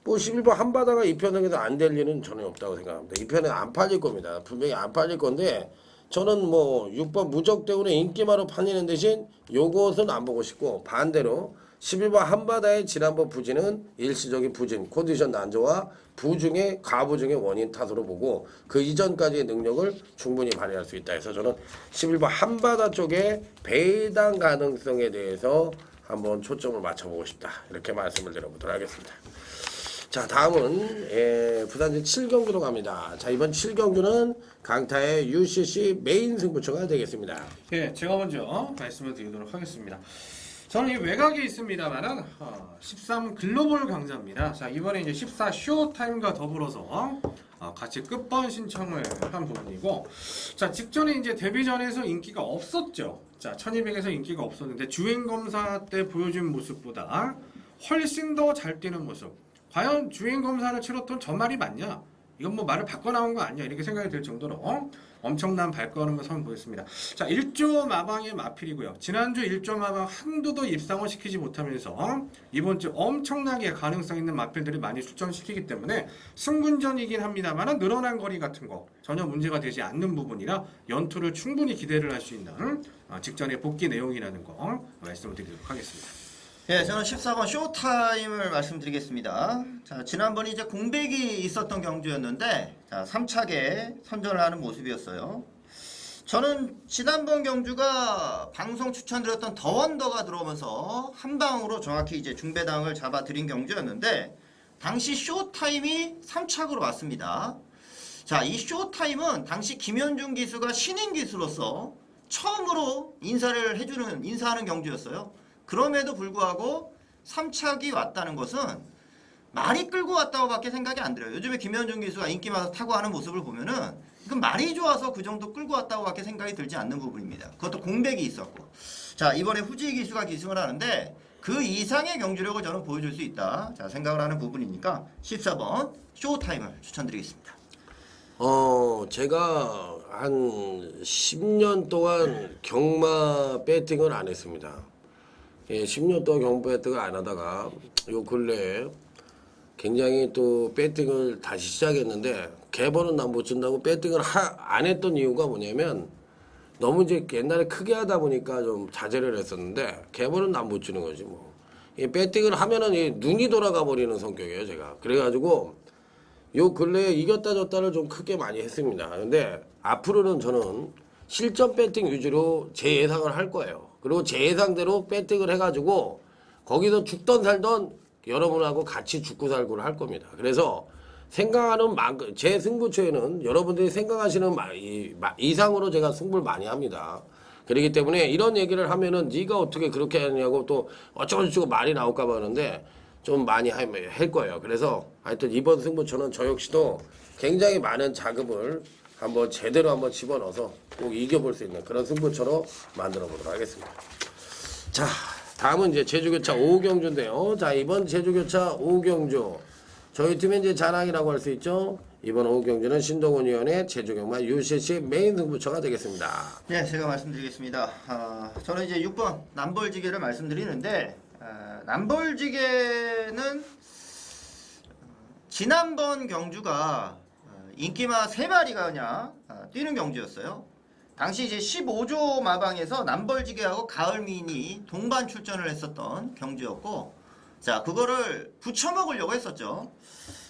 뭐 11번 한바다가 이 편에서 안 될 리는 전혀 없다고 생각합니다. 이 편에 안 팔릴 겁니다. 분명히 안 팔릴 건데 저는 뭐 6번 무적 때문에 인기마로 팔리는 대신 요것은 안 보고 싶고 반대로 11번 한바다의 지난번 부진은 일시적인 부진, 컨디션 난조와 부중의 가부중의 원인 탓으로 보고 그 이전까지의 능력을 충분히 발휘할 수 있다 해서 저는 11번 한바다 쪽의 배당 가능성에 대해서 한번 초점을 맞춰보고 싶다. 이렇게 말씀을 드려보도록 하겠습니다. 자, 다음은 부산시 7경주로 갑니다. 자, 이번 7경주는 강타의 UCC 메인 승부처가 되겠습니다. 예, 제가 먼저 말씀을 드리도록 하겠습니다. 저는 이 외곽에 있습니다만은 13 글로벌 강자입니다. 자, 이번에 이제 14 쇼타임과 더불어서 같이 끝번 신청을 한 부분이고, 자, 직전에 이제 데뷔전에서 인기가 없었죠. 자, 1200에서 인기가 없었는데 주행 검사 때 보여준 모습보다 훨씬 더 잘 뛰는 모습. 과연 주행 검사를 치렀던 저 말이 맞냐? 이건 뭐 말을 바꿔 나온 거 아니야? 이렇게 생각이 들 정도로 엄청난 발걸음을 선보였습니다. 자, 1조 마방의 마필이고요. 지난주 1조 마방 한두도 입상을 시키지 못하면서 이번 주 엄청나게 가능성 있는 마필들이 많이 출전시키기 때문에 승분전이긴 합니다만 늘어난 거리 같은 거 전혀 문제가 되지 않는 부분이라 연투를 충분히 기대를 할 수 있는 직전의 복귀 내용이라는 거 말씀을 드리도록 하겠습니다. 예, 저는 14번 쇼타임을 말씀드리겠습니다. 자, 지난번 이제 공백이 있었던 경주였는데, 자, 3차게 선전을 하는 모습이었어요. 저는 지난번 경주가 방송 추천드렸던 더원더가 들어오면서 한 방으로 정확히 이제 중배당을 잡아드린 경주였는데, 당시 쇼타임이 3착으로 왔습니다. 자, 이 쇼타임은 당시 김현중 기수가 신인 기수로서 처음으로 인사하는 경주였어요. 그럼에도 불구하고 3착이 왔다는 것은 말이 끌고 왔다고 밖에 생각이 안 들어요. 요즘에 김현중 기수가 인기 많아서 타고 하는 모습을 보면은 이건 말이 좋아서 그 정도 끌고 왔다고 밖에 생각이 들지 않는 부분입니다. 그것도 공백이 있었고. 자, 이번에 후지 기수가 기승을 하는데 그 이상의 경주력을 저는 보여줄 수 있다. 자, 생각을 하는 부분이니까 14번 쇼타임을 추천드리겠습니다. 제가 한 10년 동안 경마 배팅을 안 했습니다. 예, 10년 동안 경마 배팅을 안 하다가 요 근래에 굉장히 또 배팅을 다시 시작했는데 개벌은 난 못 준다고 배팅을 안 했던 이유가 뭐냐면 너무 이제 옛날에 크게 하다 보니까 좀 자제를 했었는데 개벌은 난 못 주는 거지 뭐. 이 배팅을 하면은 이 눈이 돌아가 버리는 성격이에요 제가. 그래가지고 요 근래에 이겼다 졌다를 좀 크게 많이 했습니다. 근데 앞으로는 저는 실전 배팅 위주로 제 예상을 할 거예요. 그리고 제 예상대로 배팅을 해가지고 거기서 죽던 살던 여러분하고 같이 죽고 살고를 할 겁니다. 그래서 생각하는 만큼 제 승부처에는 여러분들이 생각하시는 이상으로 제가 승부를 많이 합니다. 그렇기 때문에 이런 얘기를 하면은 네가 어떻게 그렇게 하냐고 또 어쩌고저쩌고 말이 나올까 봐 하는데 좀 많이 할 거예요. 그래서 하여튼 이번 승부처는 저 역시도 굉장히 많은 자금을 한번 제대로 한번 집어넣어서 꼭 이겨볼 수 있는 그런 승부처로 만들어 보도록 하겠습니다. 자, 다음은 이제 제주교차 5경주인데요. 자, 이번 제주교차 5경주 저희 팀의 이제 자랑이라고 할 수 있죠. 이번 5경주는 신동훈 위원의 제주경마 UCC 메인 승부처가 되겠습니다. 네, 제가 말씀드리겠습니다. 저는 이제 6번 남벌지게를 말씀드리는데 남벌지게는 지난번 경주가 인기마 3마리가 그냥 뛰는 경주였어요. 당시 이제 15조 마방에서 남벌지게하고 가을미인이 동반 출전을 했었던 경주였고, 자, 그거를 붙여먹으려고 했었죠.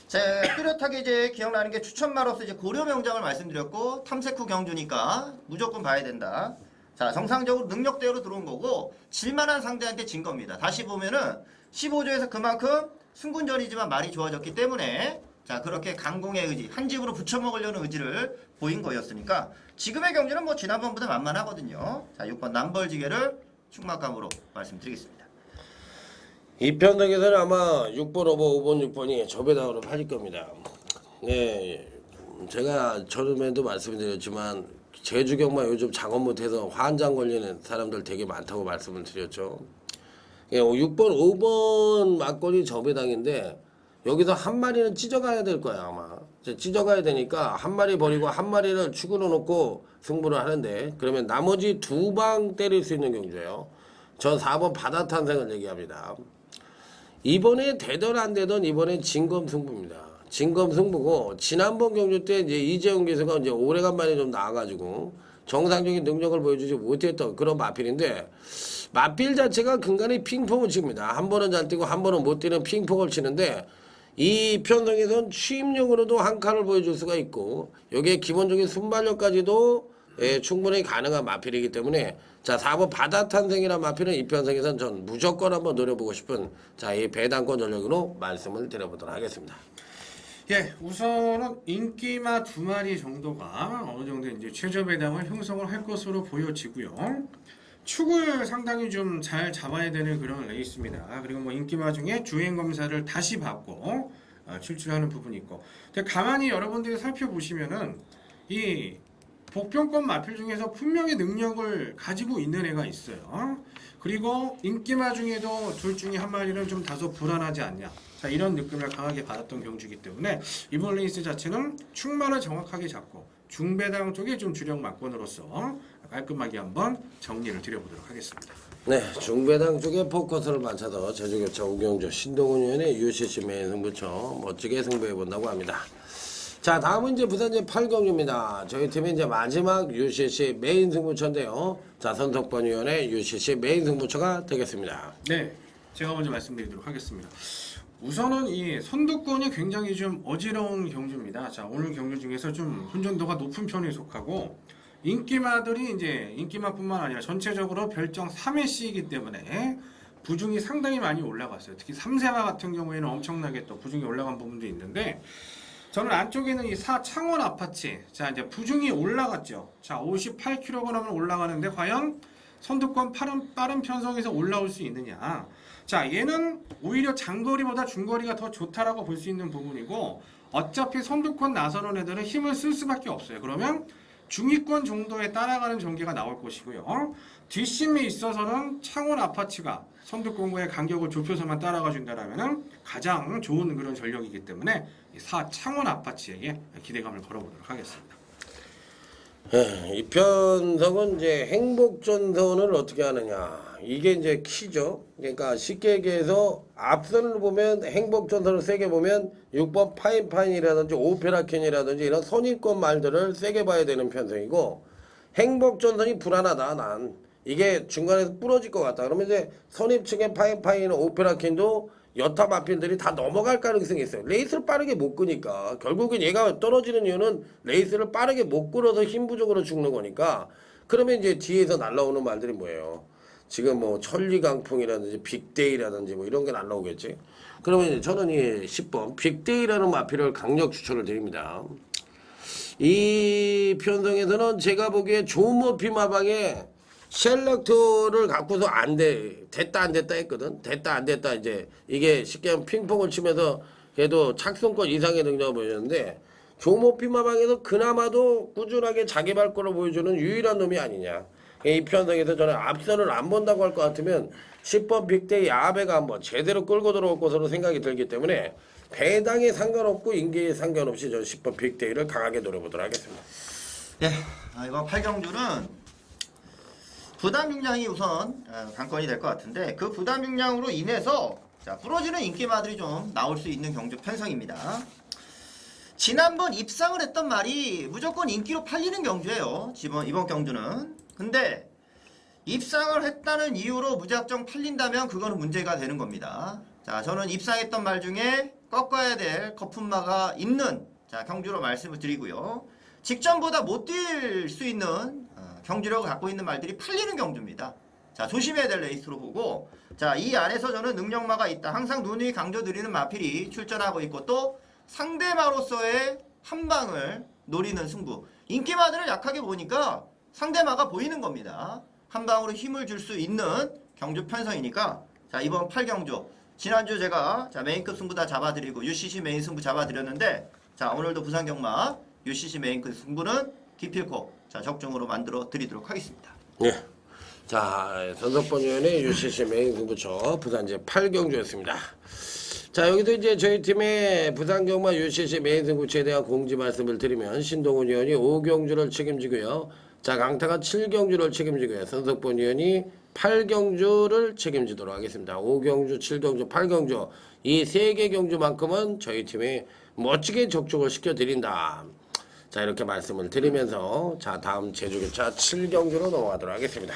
제가 뚜렷하게 이제 기억나는 게 추천마로서 이제 고려명장을 말씀드렸고, 탐색 후 경주니까 무조건 봐야 된다. 자, 정상적으로 능력대로 들어온 거고, 질만한 상대한테 진 겁니다. 다시 보면은 15조에서 그만큼 승군전이지만 말이 좋아졌기 때문에 자, 그렇게 강공의 의지, 한 집으로 붙여먹으려는 의지를 보인 거였으니까 지금의 경주는 뭐 지난번보다 만만하거든요. 자, 6번 남벌지게를 충막감으로 말씀드리겠습니다. 이 편덕에서는 아마 6번, 5번, 6번이 저배당으로 팔릴 겁니다. 네, 제가 처음에도 말씀드렸지만 제주경마 요즘 작업 못해서 환장 걸리는 사람들 되게 많다고 말씀을 드렸죠. 6번, 5번 막걸리 저배당인데 여기서 한 마리는 찢어가야 될 거야 아마. 찢어가야 되니까 한 마리 버리고 한 마리를 축으로 놓고 승부를 하는데 그러면 나머지 2방 때릴 수 있는 경주예요. 전 4번 바다탄생을 얘기합니다. 이번에 되던 안 되던 이번엔 진검승부입니다. 진검승부고 지난번 경주 때 이제 이재훈 기수가 이제 오래간만에 좀 나와가지고 정상적인 능력을 보여주지 못했던 그런 마필인데 마필 자체가 근간에 핑퐁을 칩니다. 한 번은 잘 뛰고 한 번은 못 뛰는 핑퐁을 치는데 이 편성에선 취임력으로도 한 칸을 보여줄 수가 있고 여기에 기본적인 순발력까지도 충분히 가능한 마필이기 때문에 자 4번 바다탄생이라는 마필은 이 편성에선 전 무조건 한번 노려보고 싶은 자 이 배당권 전략으로 말씀을 드려보도록 하겠습니다. 예, 우선은 인기마 2마리 정도가 어느 정도 이제 최저 배당을 형성을 할 것으로 보여지고요. 축을 상당히 좀 잘 잡아야 되는 그런 레이스입니다. 그리고 뭐 인기마 중에 주행 검사를 다시 받고 출출하는 부분이 있고. 근데 가만히 여러분들이 살펴보시면은 이 복병권 마필 중에서 분명히 능력을 가지고 있는 애가 있어요. 그리고 인기마 중에도 둘 중에 한 마리는 좀 다소 불안하지 않냐. 자, 이런 느낌을 강하게 받았던 경주이기 때문에 이번 레이스 자체는 축마를 정확하게 잡고 중배당 쪽에 좀 주력 막권으로서 깔끔하게 한번 정리를 드려보도록 하겠습니다. 네, 중배당 쪽에 포커스를 맞춰서 제주교차 우경주 신동훈 의원의 UCC 메인 승부처 멋지게 승부해 본다고 합니다. 자, 다음은 이제 부산제 8경주입니다. 저희 팀의 이제 마지막 UCC 메인 승부처인데요. 자, 선석번 의원의 UCC 메인 승부처가 되겠습니다. 네, 제가 먼저 말씀드리도록 하겠습니다. 우선은 이 선두권이 굉장히 좀 어지러운 경주입니다. 자, 오늘 경주 중에서 좀 혼전도가 높은 편에 속하고 인기마들이 이제 인기마뿐만 아니라 전체적으로 별정 3회씩이기 때문에 부중이 상당히 많이 올라갔어요. 특히 3세마 같은 경우에는 엄청나게 또 부중이 올라간 부분도 있는데 저는 안쪽에는 이 창원 아파치 자 이제 부중이 올라갔죠. 자 58kg을 올라가는데 과연 선두권 빠른 편성에서 올라올 수 있느냐. 자 얘는 오히려 장거리보다 중거리가 더 좋다라고 볼 수 있는 부분이고 어차피 선두권 나서는 애들은 힘을 쓸 수밖에 없어요. 그러면 중위권 정도에 따라가는 전개가 나올 것이고요. 뒷심에 있어서는 창원 아파치가 선두권과의 간격을 좁혀서만 따라가 준다라면 가장 좋은 그런 전력이기 때문에 창원 아파치에게 기대감을 걸어보도록 하겠습니다. 네, 이 편성은 이제 행복전선을 어떻게 하느냐. 이게 이제 키죠. 그러니까 쉽게 얘기해서 앞선을 보면 행복전선을 세게 보면 6번 파인파인이라든지 오페라켄이라든지 이런 선입권 말들을 세게 봐야 되는 편성이고 행복전선이 불안하다. 난 이게 중간에서 부러질 것 같다. 그러면 이제 선입층의 파인파인이나 오페라켄도 여타 마필들이 다 넘어갈 가능성이 있어요. 레이스를 빠르게 못 끄니까 결국엔 얘가 떨어지는 이유는 레이스를 빠르게 못 끌어서 힘 부족으로 죽는 거니까 그러면 이제 뒤에서 날라오는 말들이 뭐예요? 지금 뭐 천리강풍이라든지 빅데이라든지 뭐 이런 게 날라오겠지. 그러면 이제 저는 이 10번 빅데이라는 마필을 강력 추천을 드립니다. 이 편성에서는 제가 보기에 조모피 마방에 셀렉터를 갖고서 됐다 안 됐다 했거든. 됐다 안 됐다 이제 이게 쉽게 하면 핑퐁을 치면서 그래도 착승권 이상의 능력을 보여줬는데 조모피 마방에서 그나마도 꾸준하게 자기 발걸음을 보여주는 유일한 놈이 아니냐. 이 편성에서 저는 앞선을 안 본다고 할 것 같으면 10번 빅데이 아베가 한번 제대로 끌고 들어올 것으로 생각이 들기 때문에 배당에 상관없고 인기에 상관없이 저는 10번 빅데이를 강하게 노려보도록 하겠습니다. 네, 이번 8경주는 부담 중량이 우선 관건이 될 것 같은데 그 부담 중량으로 인해서 자, 부러지는 인기마들이 좀 나올 수 있는 경주 편성입니다. 지난번 입상을 했던 말이 무조건 인기로 팔리는 경주예요. 이번 경주는. 근데 입상을 했다는 이유로 무작정 팔린다면 그거는 문제가 되는 겁니다. 자, 저는 입상했던 말 중에 꺾어야 될 거품마가 있는 자, 경주로 말씀을 드리고요. 직전보다 못 뛸 수 있는 경주력을 갖고 있는 말들이 팔리는 경주입니다. 자, 조심해야 될 레이스로 보고 자, 이 안에서 저는 능력마가 있다. 항상 누누이 강조드리는 마필이 출전하고 있고 또 상대마로서의 한방을 노리는 승부. 인기마들을 약하게 보니까 상대마가 보이는 겁니다. 한방으로 힘을 줄 수 있는 경주 편성이니까 자, 이번 8경주 지난주 제가 자, 메인급 승부 다 잡아드리고 UCC 메인 승부 잡아드렸는데 자, 오늘도 부산경마 UCC 메인급 승부는 기필코 자, 적중으로 만들어 드리도록 하겠습니다. 네. 자, 선석번 의원의 UCC 메인 승부처 부산제 8경주였습니다. 자, 여기서 이제 저희 팀의 부산경마 UCC 메인 승부처에 대한 공지 말씀을 드리면 신동훈 의원이 5경주를 책임지고요. 자, 강타가 7경주를 책임지고요. 선석번 의원이 8경주를 책임지도록 하겠습니다. 5경주, 7경주, 8경주 이 3개 경주만큼은 저희 팀이 멋지게 적중을 시켜드린다. 자, 이렇게 말씀을 드리면서 자, 다음 제주교차 7경주로 넘어가도록 하겠습니다.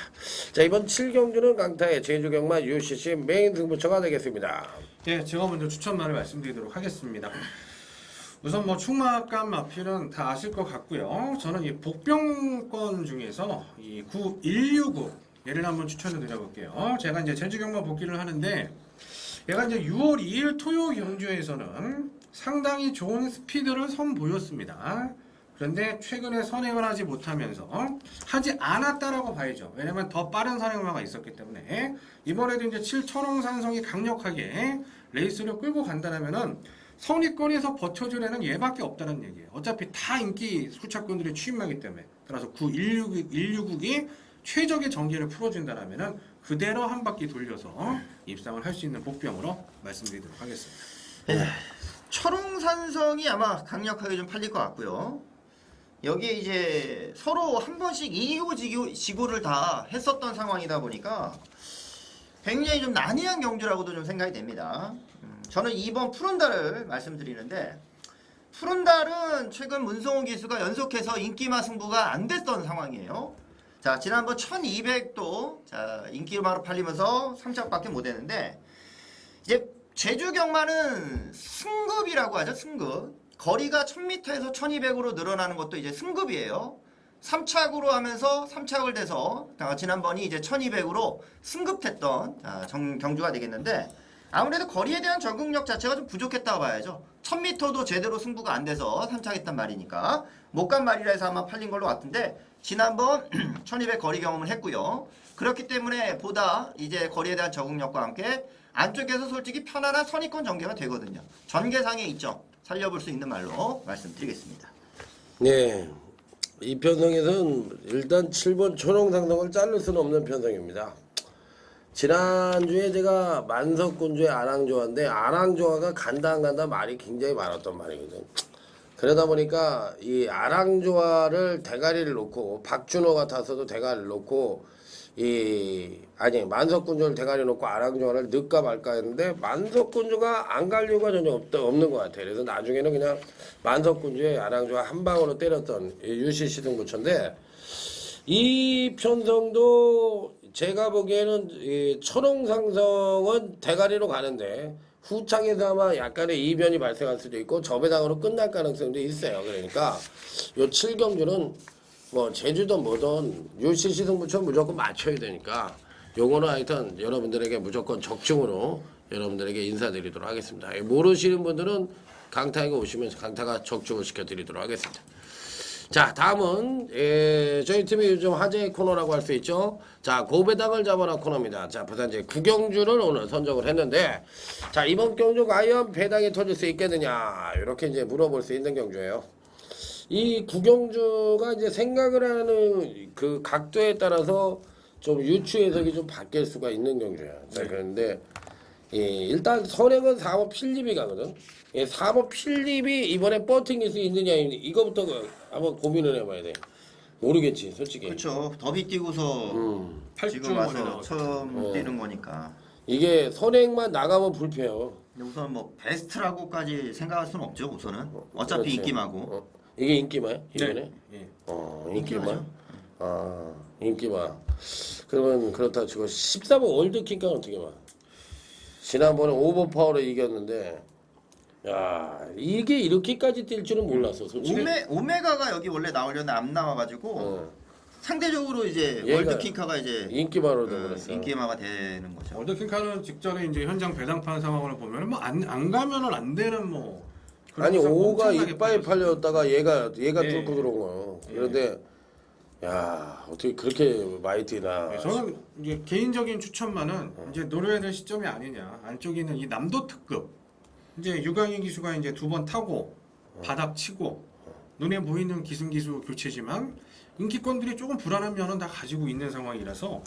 자, 이번 7경주는 강타의 제주경마 UCC 메인 승부처가 되겠습니다. 예, 제가 먼저 추천만을 말씀드리도록 하겠습니다. 우선 뭐 충마감 마필은 다 아실 것 같고요. 저는 이 복병권 중에서 이 9169 얘를 한번 추천을 드려볼게요. 제가 이제 제주경마 복귀를 하는데 얘가 이제 6월 2일 토요 경주에서는 상당히 좋은 스피드를 선보였습니다. 그런데 최근에 선행을 하지 못하면서 하지 않았다라고 봐야죠. 왜냐면 더 빠른 선행마가 있었기 때문에 이번에도 이제 7천홍산성이 강력하게 레이스를 끌고 간다면은 선위권에서 버텨줄 애는 얘밖에 없다는 얘기예요. 어차피 다 인기 수차권들이 취임하기 때문에 따라서 169기 최적의 전개를 풀어준다면은 그대로 한 바퀴 돌려서 입상을 할 수 있는 복병으로 말씀드리도록 하겠습니다. 철옹산성이 아마 강력하게 좀 팔릴 것 같고요. 여기에 이제 서로 한 번씩 이기고 지고를 다 했었던 상황이다 보니까 굉장히 좀 난해한 경주라고도 좀 생각이 됩니다. 저는 2번 푸른달을 말씀드리는데 푸른달은 최근 문성호 기수가 연속해서 인기마 승부가 안 됐던 상황이에요. 자, 지난번 1200도 자, 인기마로 팔리면서 3착밖에 못 했는데 이제 제주 경마는 승급이라고 하죠. 승급. 거리가 1000m에서 1200으로 늘어나는 것도 이제 승급이에요. 3착으로 하면서 3착을 돼서 지난번이 이제 1200으로 승급했던 경주가 되겠는데 아무래도 거리에 대한 적응력 자체가 좀 부족했다고 봐야죠. 1000m도 제대로 승부가 안 돼서 3착했단 말이니까 못 간 말이라 해서 아마 팔린 걸로 같은데 지난번 1200 거리 경험을 했고요. 그렇기 때문에 보다 이제 거리에 대한 적응력과 함께 안쪽에서 솔직히 편안한 선의권 전개가 되거든요. 전개상의 이점 살려볼 수 있는 말로 말씀드리겠습니다. 네, 이 편성에서는 일단 7번 초롱상성을 자를 수는 없는 편성입니다. 지난주에 제가 만석군주의 아랑조화인데 아랑조화가 간다 안 간다 말이 굉장히 많았던 말이거든. 그러다 보니까 이 아랑조화를 대가리를 놓고 박준호가 탔어도 대가리를 놓고 만석군주를 대가리 놓고 아랑조화를 넣을까 말까 했는데 만석군주가 안 갈 이유가 전혀 없는 것 같아요. 그래서 나중에는 그냥 만석군주의 아랑조화 한 방으로 때렸던 UCC 승부처인데 이 편성도 제가 보기에는 이 철옹상성은 대가리로 가는데 후창에서 아마 약간의 이변이 발생할 수도 있고 저배당으로 끝날 가능성도 있어요. 그러니까 요 7경주는 뭐 제주든 뭐든 UCC 승부처 무조건 맞춰야 되니까 요거는 하여튼 여러분들에게 무조건 적중으로 여러분들에게 인사드리도록 하겠습니다. 모르시는 분들은 강타에 오시면 강타가 적중을 시켜드리도록 하겠습니다. 자, 다음은 저희 팀이 요즘 화제의 코너라고 할 수 있죠. 자, 고배당을 잡아라 코너입니다. 자, 부산제 구경주를 오늘 선정을 했는데 자, 이번 경주 과연 배당이 터질 수 있겠느냐 이렇게 이제 물어볼 수 있는 경주예요. 이 구경주가 이제 생각을 하는 그 각도에 따라서 좀 유추 해석이 좀 바뀔 수가 있는 경주야. 자, 그런데 일단 선행은 4번 필립이 가거든. 4번 필립이 이번에 버팅일 수 있느냐 이거부터 한번 고민을 해봐야 돼. 모르겠지 솔직히. 그렇죠. 더비 뛰고서 지금 와서 처음 뛰는 거니까. 이게 선행만 나가면 불패요. 근데 우선 뭐 베스트라고까지 생각할 수는 없죠. 우선은 어차피 그렇지. 인기마고. 이게 인기마야 이번에? 네. 인기마. 인기마죠. 인기마. 그러면 그렇다 치고 14번 월드킹가 어떻게 봐? 지난번에 오버파워로 이겼는데 야 이게 이렇게까지 뛸 줄은 몰랐어 솔직히. 오메가가 여기 원래 나오려는데 안 나와가지고 상대적으로 이제 얘가 월드킹카가 이제 인기마로도 그랬어. 인기마가 되는 거죠. 월드킹카는 직전에 이제 현장 배당판 상황을 보면 뭐 안 가면은 안 되는 뭐 그런 아니 상황 5가 엄청나게 이빨 팔렸다가 얘가 예. 뚫고 들어온 거예요. 그런데 야 어떻게 그렇게 많이 뛰나. 네, 저는 이제 개인적인 추천만은 이제 노려야 될 시점이 아니냐. 안쪽에 있는 이 남도 특급 이제 유강인 기수가 이제 2번 타고 바닥 치고 눈에 보이는 기승기수 교체지만 인기권들이 조금 불안한 면은 다 가지고 있는 상황이라서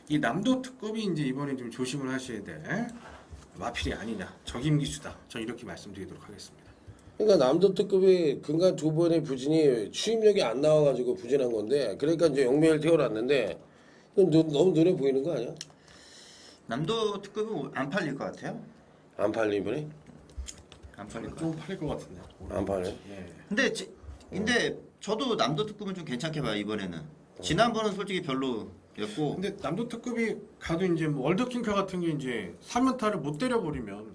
이 남도 특급이 이제 이번에 좀 조심을 하셔야 될 마필이 아니냐. 적임 기수다. 전 이렇게 말씀드리도록 하겠습니다. 그러니까 남도 특급이 근간 2번의 부진이 추임력이 안 나와가지고 부진한 건데 그러니까 이제 영매를 태워놨는데 이건 너무 눈에 보이는 거 아니야? 남도 특급은 안 팔릴 것 같아요. 안 팔리 이번에? 안 팔릴 것 좀 팔릴 것 같은데. 안 팔려? 예. 근데 근데 저도 남도 특급은 좀 괜찮게 봐요 이번에는. 지난번은 솔직히 별로였고. 근데 남도 특급이 가도 이제 뭐 월드킹카 같은 게 이제 3연타를 못 때려버리면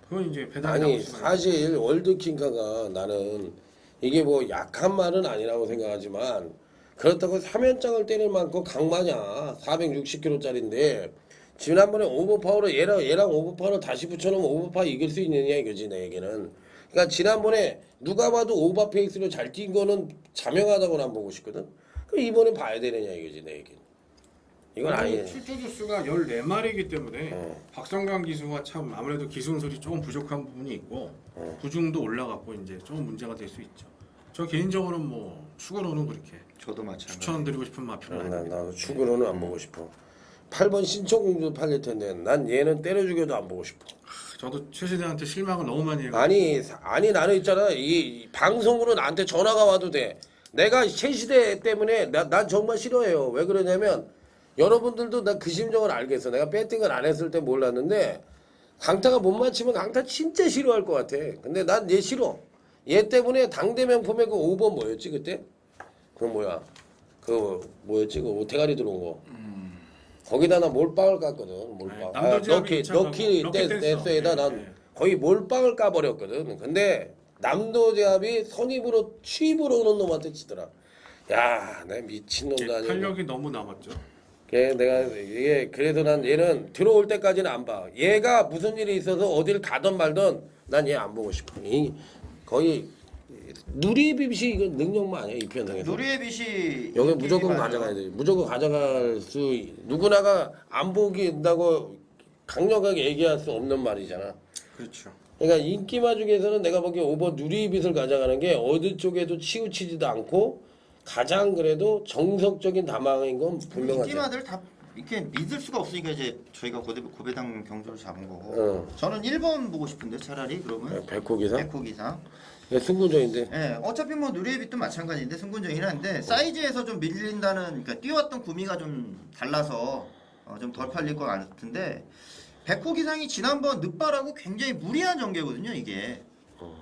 그건 이제 배당이 아니 나올 수가 사실 월드킹카가 나는 이게 뭐 약한 말은 아니라고 생각하지만 그렇다고 3연장을 때릴 만큼 강마냐 460kg짜리인데 지난번에 오버파워로 얘랑 오버파워를 다시 붙여놓으면 오버파워 이길 수 있느냐 이거지 내 얘기는. 그러니까 지난번에 누가 봐도 오버페이스로 잘 뛴 거는 자명하다고 난 보고 싶거든. 그럼 이번에 봐야 되느냐 이거지 내 얘기는. 이건 아니에요. 출조 주수가 14마리이기 때문에 박성광 기수가 참 아무래도 기술술이 조금 부족한 부분이 있고 부중도 올라갔고 이제 좀 문제가 될 수 있죠. 저 개인적으로는 뭐 축구로는 그렇게 저도 마찬가지. 추천드리고 싶은 마표는 아닙니다. 나도 축구로는 안 보고 싶어. 8번 신청공주 팔릴 텐데 난 얘는 때려 죽여도 안 보고 싶어. 저도 최시대한테 실망을 너무 많이 해요. 아니 나는 있잖아 이 방송으로 나한테 전화가 와도 돼. 내가 최시대 때문에 난 정말 싫어해요. 왜 그러냐면 여러분들도 나 그 심정을 알겠어. 내가 배팅을 안 했을 때 몰랐는데 강타가 못 맞히면 강타 진짜 싫어할 것 같아. 근데 난 얘 싫어. 얘 때문에 당대명품의 그 5번 뭐였지 그때? 그 뭐야? 그 뭐였지? 그 대가리 들어온 거. 거기다 나 몰빵을 깠거든. 몰빵. 네, 남도지압이 럭키 럭키 댄스에다 댄서. 난 네. 거의 몰빵을 까버렸거든. 근데 남도지압이 선입으로 취입으로 오는 놈한테 치더라. 야, 내 미친놈도 아니고. 탄력이 너무 남았죠. 이게 그래서 난 얘는 들어올 때까지는 안 봐. 얘가 무슨 일이 있어서 어딜 가든 말든 난 얘 안 보고 싶어. 거의 누리비시 이거 능력만 아니야 이 편성에서. 누리의 빛이 여기 인기 무조건 많아요. 가져가야 돼. 무조건 가져갈 수 누구나가 안 보긴다고 강력하게 얘기할 수 없는 말이잖아. 그렇죠. 그러니까 인기마 중에서는 내가 보기에 오버 누리빛을 가져가는 게 어느 쪽에도 치우치지도 않고 가장 그래도 정석적인 다망인 건 분명하죠. 인기마들 다 이렇게 믿을 수가 없으니까 이제 저희가 고배당 경주를 잡은 거고. 어. 저는 1번 보고 싶은데 차라리 그러면 백호 기사? 백호 기사. 승군전인데. 예, 어차피 뭐 누리의 빛도 마찬가지인데 승군적이긴 한데 사이즈에서 좀 밀린다는 그러니까 뛰어왔던 구미가 좀 달라서 좀 덜 팔릴 것 같은데 백호 기상이 지난번 늑발하고 굉장히 무리한 전개거든요 이게.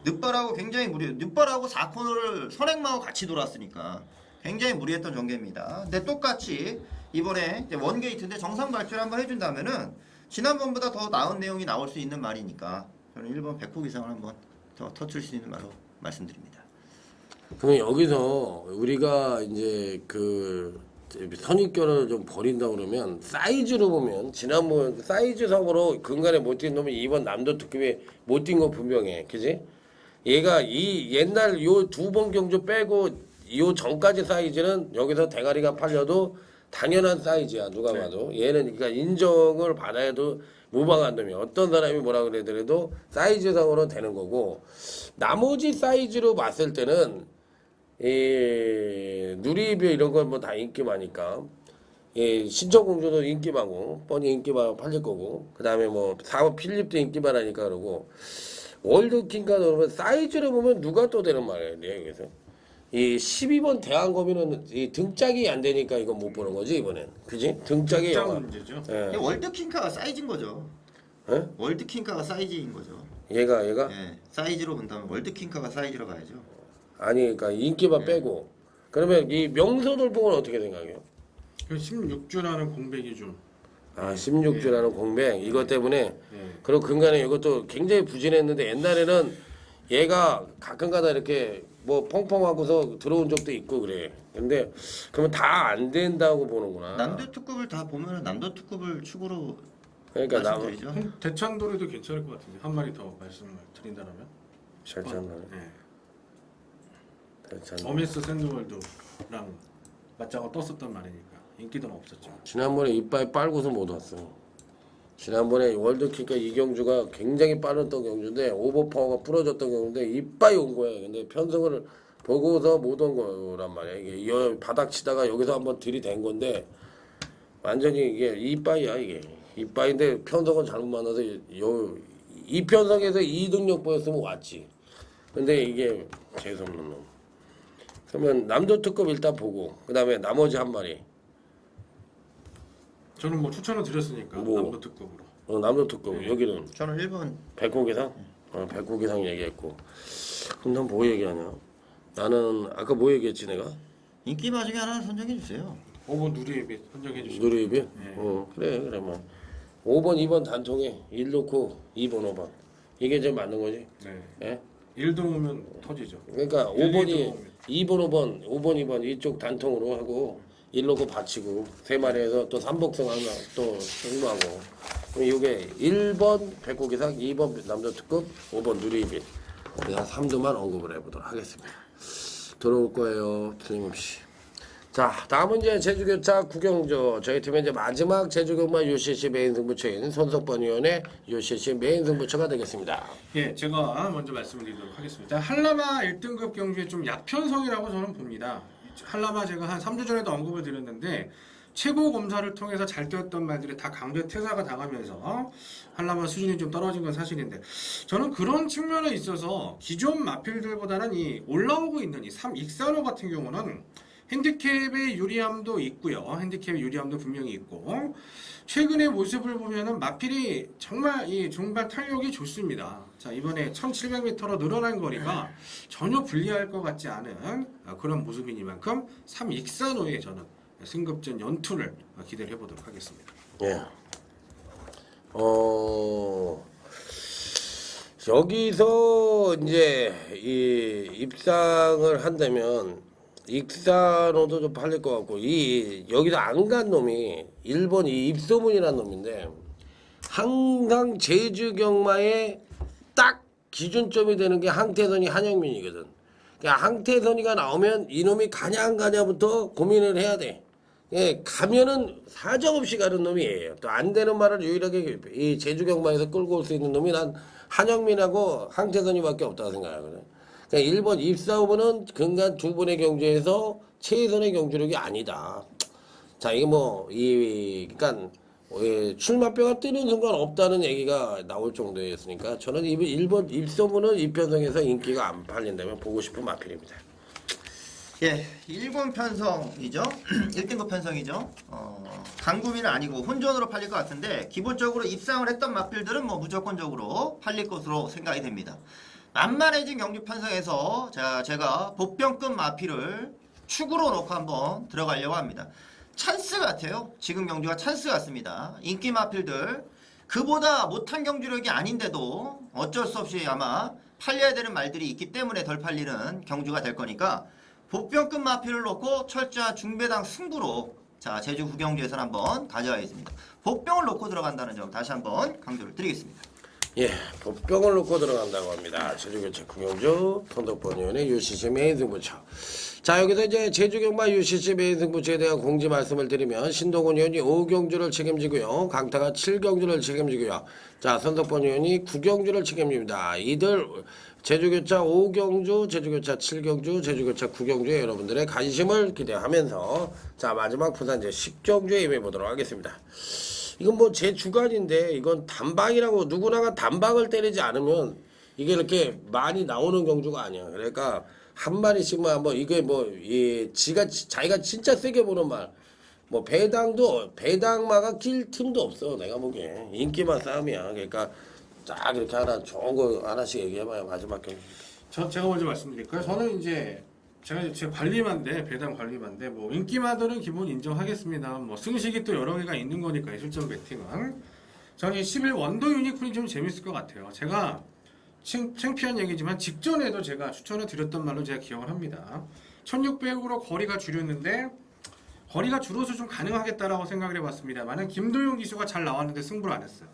늑발하고 굉장히 늑발하고 4코너를 선행마하고 같이 돌았으니까 굉장히 무리했던 전개입니다. 근데 똑같이 이번에 이제 원게이트인데 정상 발표를 한번 해준다면은 지난번보다 더 나은 내용이 나올 수 있는 말이니까 저는 1번 백호 기상을 한번 더 터칠 수 있는 말로 말씀드립니다. 그럼 여기서 우리가 이제 그 선입견을 좀 버린다 그러면 사이즈로 보면 지난번 사이즈상으로 근간에 못 뛴 놈이 이번 남도 특급에 못 뛴 건 분명해, 그지? 얘가 이 옛날 요 두 번 경주 빼고 요 전까지 사이즈는 여기서 대가리가 팔려도 당연한 사이즈야 누가 봐도. 얘는 그러니까 인정을 받아야도 무방한 놈이야. 어떤 사람이 뭐라 그래더라도 사이즈상으로는 되는 거고 나머지 사이즈로 봤을 때는 이 누리비 이런 건 뭐 다 인기 많으니까 신청공주도 인기 많고 뻔히 인기 많고 팔릴 거고 그 다음에 뭐 사업 필립도 인기 많으니까 그러고 월드킹가 그러면 사이즈로 보면 누가 또 되는 말이에요 여기서 이 12번 대한거미는 이 등짝이 안 되니까 이건 못 보는 거지 이번엔 그지? 등짝이 짱 영화 문제죠. 예. 월드킹카가 사이즈인 거죠. 예? 월드킹카가 사이즈인 거죠. 얘가 예, 사이즈로 본다면 월드킹카가 사이즈로 봐야죠. 아니 그러니까 인기만 빼고 그러면 이 명소돌풍은 어떻게 생각해요? 그 16주라는 공백이 좀 아 16주라는 공백 이것 때문에 예. 그리고 근간에 이것도 굉장히 부진했는데 옛날에는 얘가 가끔가다 이렇게 뭐 펑펑하고서 들어온 적도 있고 그래. 근데 그러면 다 안 된다고 보는구나. 남도 특급을 다 보면 남도 특급을 축으로 그러니까 나 말씀드리죠. 그럼 대창돌이도 괜찮을 것 같은데 한 마리 더 말씀을 드린다면 잘 찼나? 예. 잘 찼나? 어미스 샌드월드랑 맞짱을 떴었단 말이니까 인기도 없었죠. 지난번에 이빨 빨고서 못 왔어. 지난번에 월드킥과 이경주가 굉장히 빠르던 경주인데 오버파워가 부러졌던 경주인데 이빨이 온 거야. 근데 편성을 보고서 못 온 거란 말이야. 이게 바닥 치다가 여기서 한번 들이댄 건데 완전히 이게 이빨이야 이게. 이빨인데 편성은 잘못 만나서 이 편성에서 이등력 보였으면 왔지. 근데 이게 재수없는 놈. 그러면 남도 특급 일단 보고 그 다음에 나머지 한 마리. 저는 뭐 추천을 드렸으니까 뭐? 남도 특급으로. 남도 특급 여기는 저는 1번 백호기상? 백호기상 얘기했고 그럼 난 뭐 얘기하냐 나는 아까 뭐 얘기했지 내가? 인기마 중에 하나 선정해 주세요. 5번 누리앱에 선정해 주시면. 누리입이? 네. 그래 뭐 5번 2번 단통에 1 놓고 2번 5번 이게 제일 맞는 거지. 네. 예? 1도 오면 터지죠. 그러니까 1, 2도 5번이 오면. 2번 5번 2번 이쪽 단통으로 하고 1 놓고 받치고 세 마리에서 또 삼복승 하나 또 승부하고 그럼 이게 1번 백고기상 2번 남자 특급 5번 누리입이 우리가 3두만 언급을 해보도록 하겠습니다. 들어올 거예요 틀림없이. 자 다음은 이제 제주교차 구경조 저희 팀의 이제 마지막 제주경마 UCC 메인 승부처인 손석번 위원의 UCC 메인 승부처가 되겠습니다. 예, 제가 먼저 말씀을 드리도록 하겠습니다. 한라마 1등급 경주의 좀 약편성이라고 저는 봅니다. 한라마 제가 한 3주 전에도 언급을 드렸는데 최고 검사를 통해서 잘 뛰었던 말들이 다 강제 퇴사가 당하면서 한라마 수준이 좀 떨어진 건 사실인데 저는 그런 측면에 있어서 기존 마필들보다는 이 올라오고 있는 이 3익산호 같은 경우는 핸디캡의 유리함도 있고요. 핸디캡의 유리함도 분명히 있고 최근의 모습을 보면은 마필이 정말 이 중반 탄력이 좋습니다. 자 이번에 1700m로 늘어난 거리가 전혀 불리할 것 같지 않은 그런 모습이니만큼 3익산호에 저는 승급전 연투를 기대를 해보도록 하겠습니다. 예. 여기서 이제 이 입상을 한다면 익산호도 좀 팔릴 것 같고 이 여기서 안 간 놈이 1번 이 입소문이라는 놈인데 항상 제주 경마에 딱 기준점이 되는 게 항태선이 한영민이거든. 그러니까 항태선이가 나오면 이놈이 가냐 안 가냐부터 고민을 해야 돼. 예, 가면은 사정없이 가는 놈이에요. 또 안 되는 말을 유일하게 이 제주 경마에서 끌고 올 수 있는 놈이 난 한영민하고 항태선이밖에 없다고 생각하거든. 그러니까 1번 입사후보는 근간 두 번의 경주에서 최선의 경주력이 아니다. 자, 이게 뭐, 그러니까, 출마뼈가 뜨는 순간 없다는 얘기가 나올 정도였으니까, 저는 1번 입소문은 입편성에서 인기가 안 팔린다면 보고 싶은 마필입니다. 예, 1군 편성이죠. 1등급 편성이죠. 강구미는 아니고 혼전으로 팔릴 것 같은데 기본적으로 입상을 했던 마필들은 뭐 무조건적으로 팔릴 것으로 생각이 됩니다. 만만해진 경주 편성에서 제가 복병급 마필을 축으로 놓고 한번 들어가려고 합니다. 찬스 같아요. 지금 경주가 찬스 같습니다. 인기 마필들 그보다 못한 경주력이 아닌데도 어쩔 수 없이 아마 팔려야 되는 말들이 있기 때문에 덜 팔리는 경주가 될 거니까 복병급 마필을 놓고 철저한 중배당 승부로 자 제주 구경주에서는 한번 가져가겠습니다. 복병을 놓고 들어간다는 점 다시 한번 강조를 드리겠습니다. 예, 복병을 놓고 들어간다고 합니다. 제주교차 구경주 손덕번 의원의 UCC 메인 승부처. 자, 여기서 이제 제주경마 UCC 메인 승부처에 대한 공지 말씀을 드리면 신동훈 의원이 5경주를 책임지고요. 강타가 7경주를 책임지고요. 자, 손덕번 의원이 9경주를 책임집니다. 이들 제주교차 5경주, 제주교차 7경주, 제주교차 9경주에 여러분들의 관심을 기대하면서 자, 마지막 부산제 10경주에 임해보도록 하겠습니다. 이건 뭐 제 주관인데 이건 단방이라고 누구나가 단방을 때리지 않으면 이게 이렇게 많이 나오는 경주가 아니야. 그러니까 한 마리씩만 뭐 이게 뭐 이 자기가 진짜 세게 보는 말 뭐 배당마가 낄 틈도 없어. 내가 보기에 인기만 싸움이야. 그러니까 딱 이렇게 하나 좋은 거 하나씩 얘기해봐요. 마지막 경기. 제가 먼저 말씀드릴까요? 저는 이제 제 관리만데 배당 관리만데 뭐 인기마들은 기본 인정하겠습니다. 뭐 승식이 또 여러 개가 있는 거니까 실전 배팅은 저는 11 원더 유니콘이 좀 재밌을 것 같아요. 제가 창피한 얘기지만 직전에도 제가 추천을 드렸던 말로 제가 기억을 합니다. 1600으로 거리가 줄였는데 거리가 줄어서 좀 가능하겠다라고 생각을 해봤습니다만은 김도영 기수가 잘 나왔는데 승부를 안 했어요.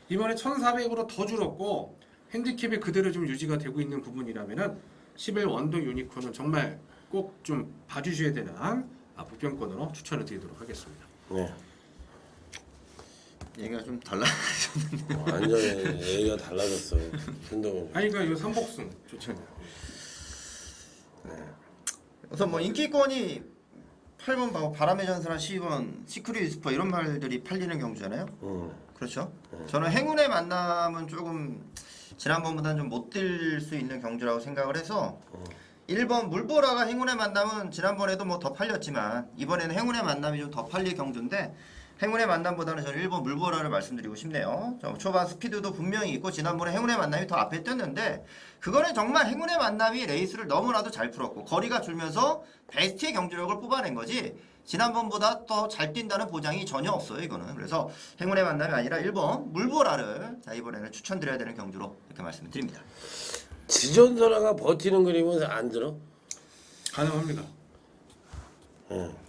이번에 1400으로 더 줄었고 핸디캡이 그대로 좀 유지가 되고 있는 부분이라면은 11 원더 유니콘은 정말 꼭 좀 봐주셔야 되는 복병권으로 추천을 드리도록 하겠습니다. 네. 얘기가 좀 달라졌는데 완전히 얘기가 달라졌어. 신동훈. 아니 그러니까 이 삼복승 좋잖아요. 그래서 뭐 인기권이 8번 바람의 전설한 12번 시크릿 위스퍼 이런 말들이 팔리는 경주잖아요. 그렇죠. 저는 행운의 만남은 조금 지난번보다는 좀 못 뛸 수 있는 경주라고 생각을 해서 1번 물보라가 행운의 만남은 지난번에도 뭐 더 팔렸지만 이번에는 행운의 만남이 좀 더 팔릴 경주인데 행운의 만남보다는 저는 1번 물보라를 말씀드리고 싶네요. 초반 스피드도 분명히 있고 지난번에 행운의 만남이 더 앞에 뛰었는데 그거는 정말 행운의 만남이 레이스를 너무나도 잘 풀었고 거리가 줄면서 베스트의 경주력을 뽑아낸 거지 지난번보다 더 잘 뛴다는 보장이 전혀 없어요 이거는. 그래서 행운의 만남이 아니라 1번 물보라를 자 이번에는 추천드려야 되는 경주로 이렇게 말씀드립니다. 지존설화가 버티는 그림은 안 들어? 가능합니다.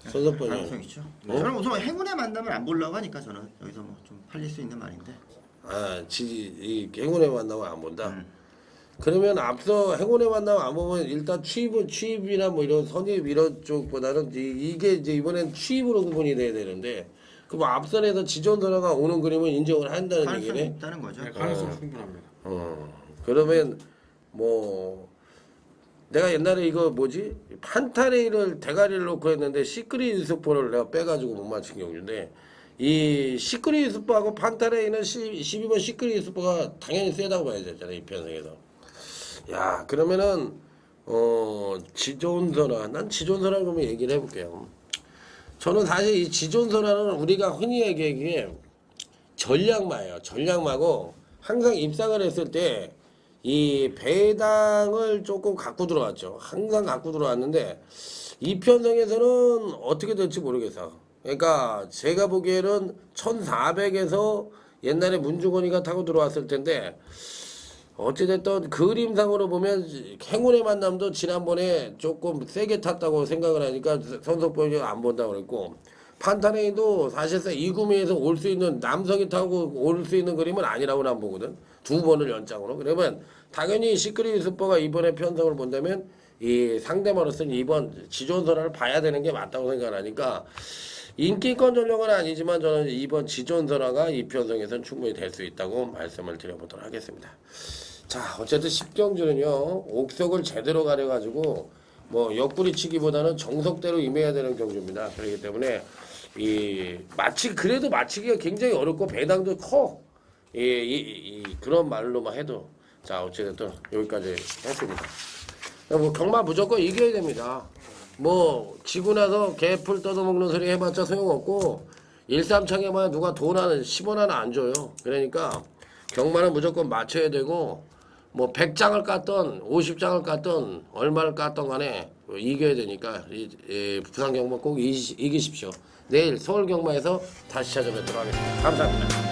소속번이. 가능성 있죠. 저는 우선 행운의 만남을 안 보려고 하니까 저는 여기서 뭐 좀 팔릴 수 있는 말인데. 이 행운의 만남을 안 본다. 그러면 앞서 행운의 만남 안 보면 일단 취입이나 뭐 이런 선입 이런 쪽보다는 이게 이제 이번엔 취입으로 구분이 돼야 되는데 그럼 앞선에서 지존설화가 오는 그림은 인정을 한다는 가능성이 얘기네. 있다는 거죠. 네, 가능성 충분합니다. 그러면 뭐 내가 옛날에 이거 뭐지 판타레이를 대가리를 놓고 했는데 시크릿 유스포를 내가 빼가지고 못 맞춘 경우인데 이 시크릿 유스포하고 판타레이는 12번 시크릿 유스포가 당연히 세다고 봐야 되잖아요 이 편성에서. 야 그러면은 지존설화 난 지존설화 그러면 얘기를 해볼게요. 저는 사실 이 지존설화는 우리가 흔히 얘기하기에 전략마예요. 전략마고 항상 입상을 했을 때 이 배당을 조금 갖고 들어왔죠. 항상 갖고 들어왔는데 이 편성에서는 어떻게 될지 모르겠어. 그러니까 제가 보기에는 1400에서 옛날에 문중원이가 타고 들어왔을 텐데 어찌됐든 그림상으로 보면 행운의 만남도 지난번에 조금 세게 탔다고 생각을 하니까 선속보이 안 본다고 그랬고 판타네이도 사실상 이 구미에서 올 수 있는 남성이 타고 올 수 있는 그림은 아니라고 난 보거든. 두 번을 연장으로. 그러면 당연히 시크릿 유스퍼가 이번에 편성을 본다면 이 상대마로서는 이번 지존설화를 봐야 되는 게 맞다고 생각하니까 인기권 전력은 아니지만 저는 이번 지존설화가 이 편성에서는 충분히 될 수 있다고 말씀을 드려보도록 하겠습니다. 자 어쨌든 10경주는요 옥석을 제대로 가려가지고 뭐 옆구리치기보다는 정석대로 임해야 되는 경주입니다. 그렇기 때문에 그래도 맞히기가 굉장히 어렵고 배당도 커. 그런 말로만 해도 자 어쨌든 여기까지 했습니다. 뭐 경마 무조건 이겨야 됩니다. 뭐 지고 나서 개풀 뜯어먹는 소리 해봤자 소용없고 1~3창에만 누가 돈 하나 10원 하나 안 줘요. 그러니까 경마는 무조건 맞춰야 되고 뭐 100장을 깠던 50장을 깠던 얼마를 깠던 간에 이겨야 되니까 부산 경마 꼭 이기십시오. 내일 서울 경마에서 다시 찾아뵙도록 하겠습니다. 감사합니다.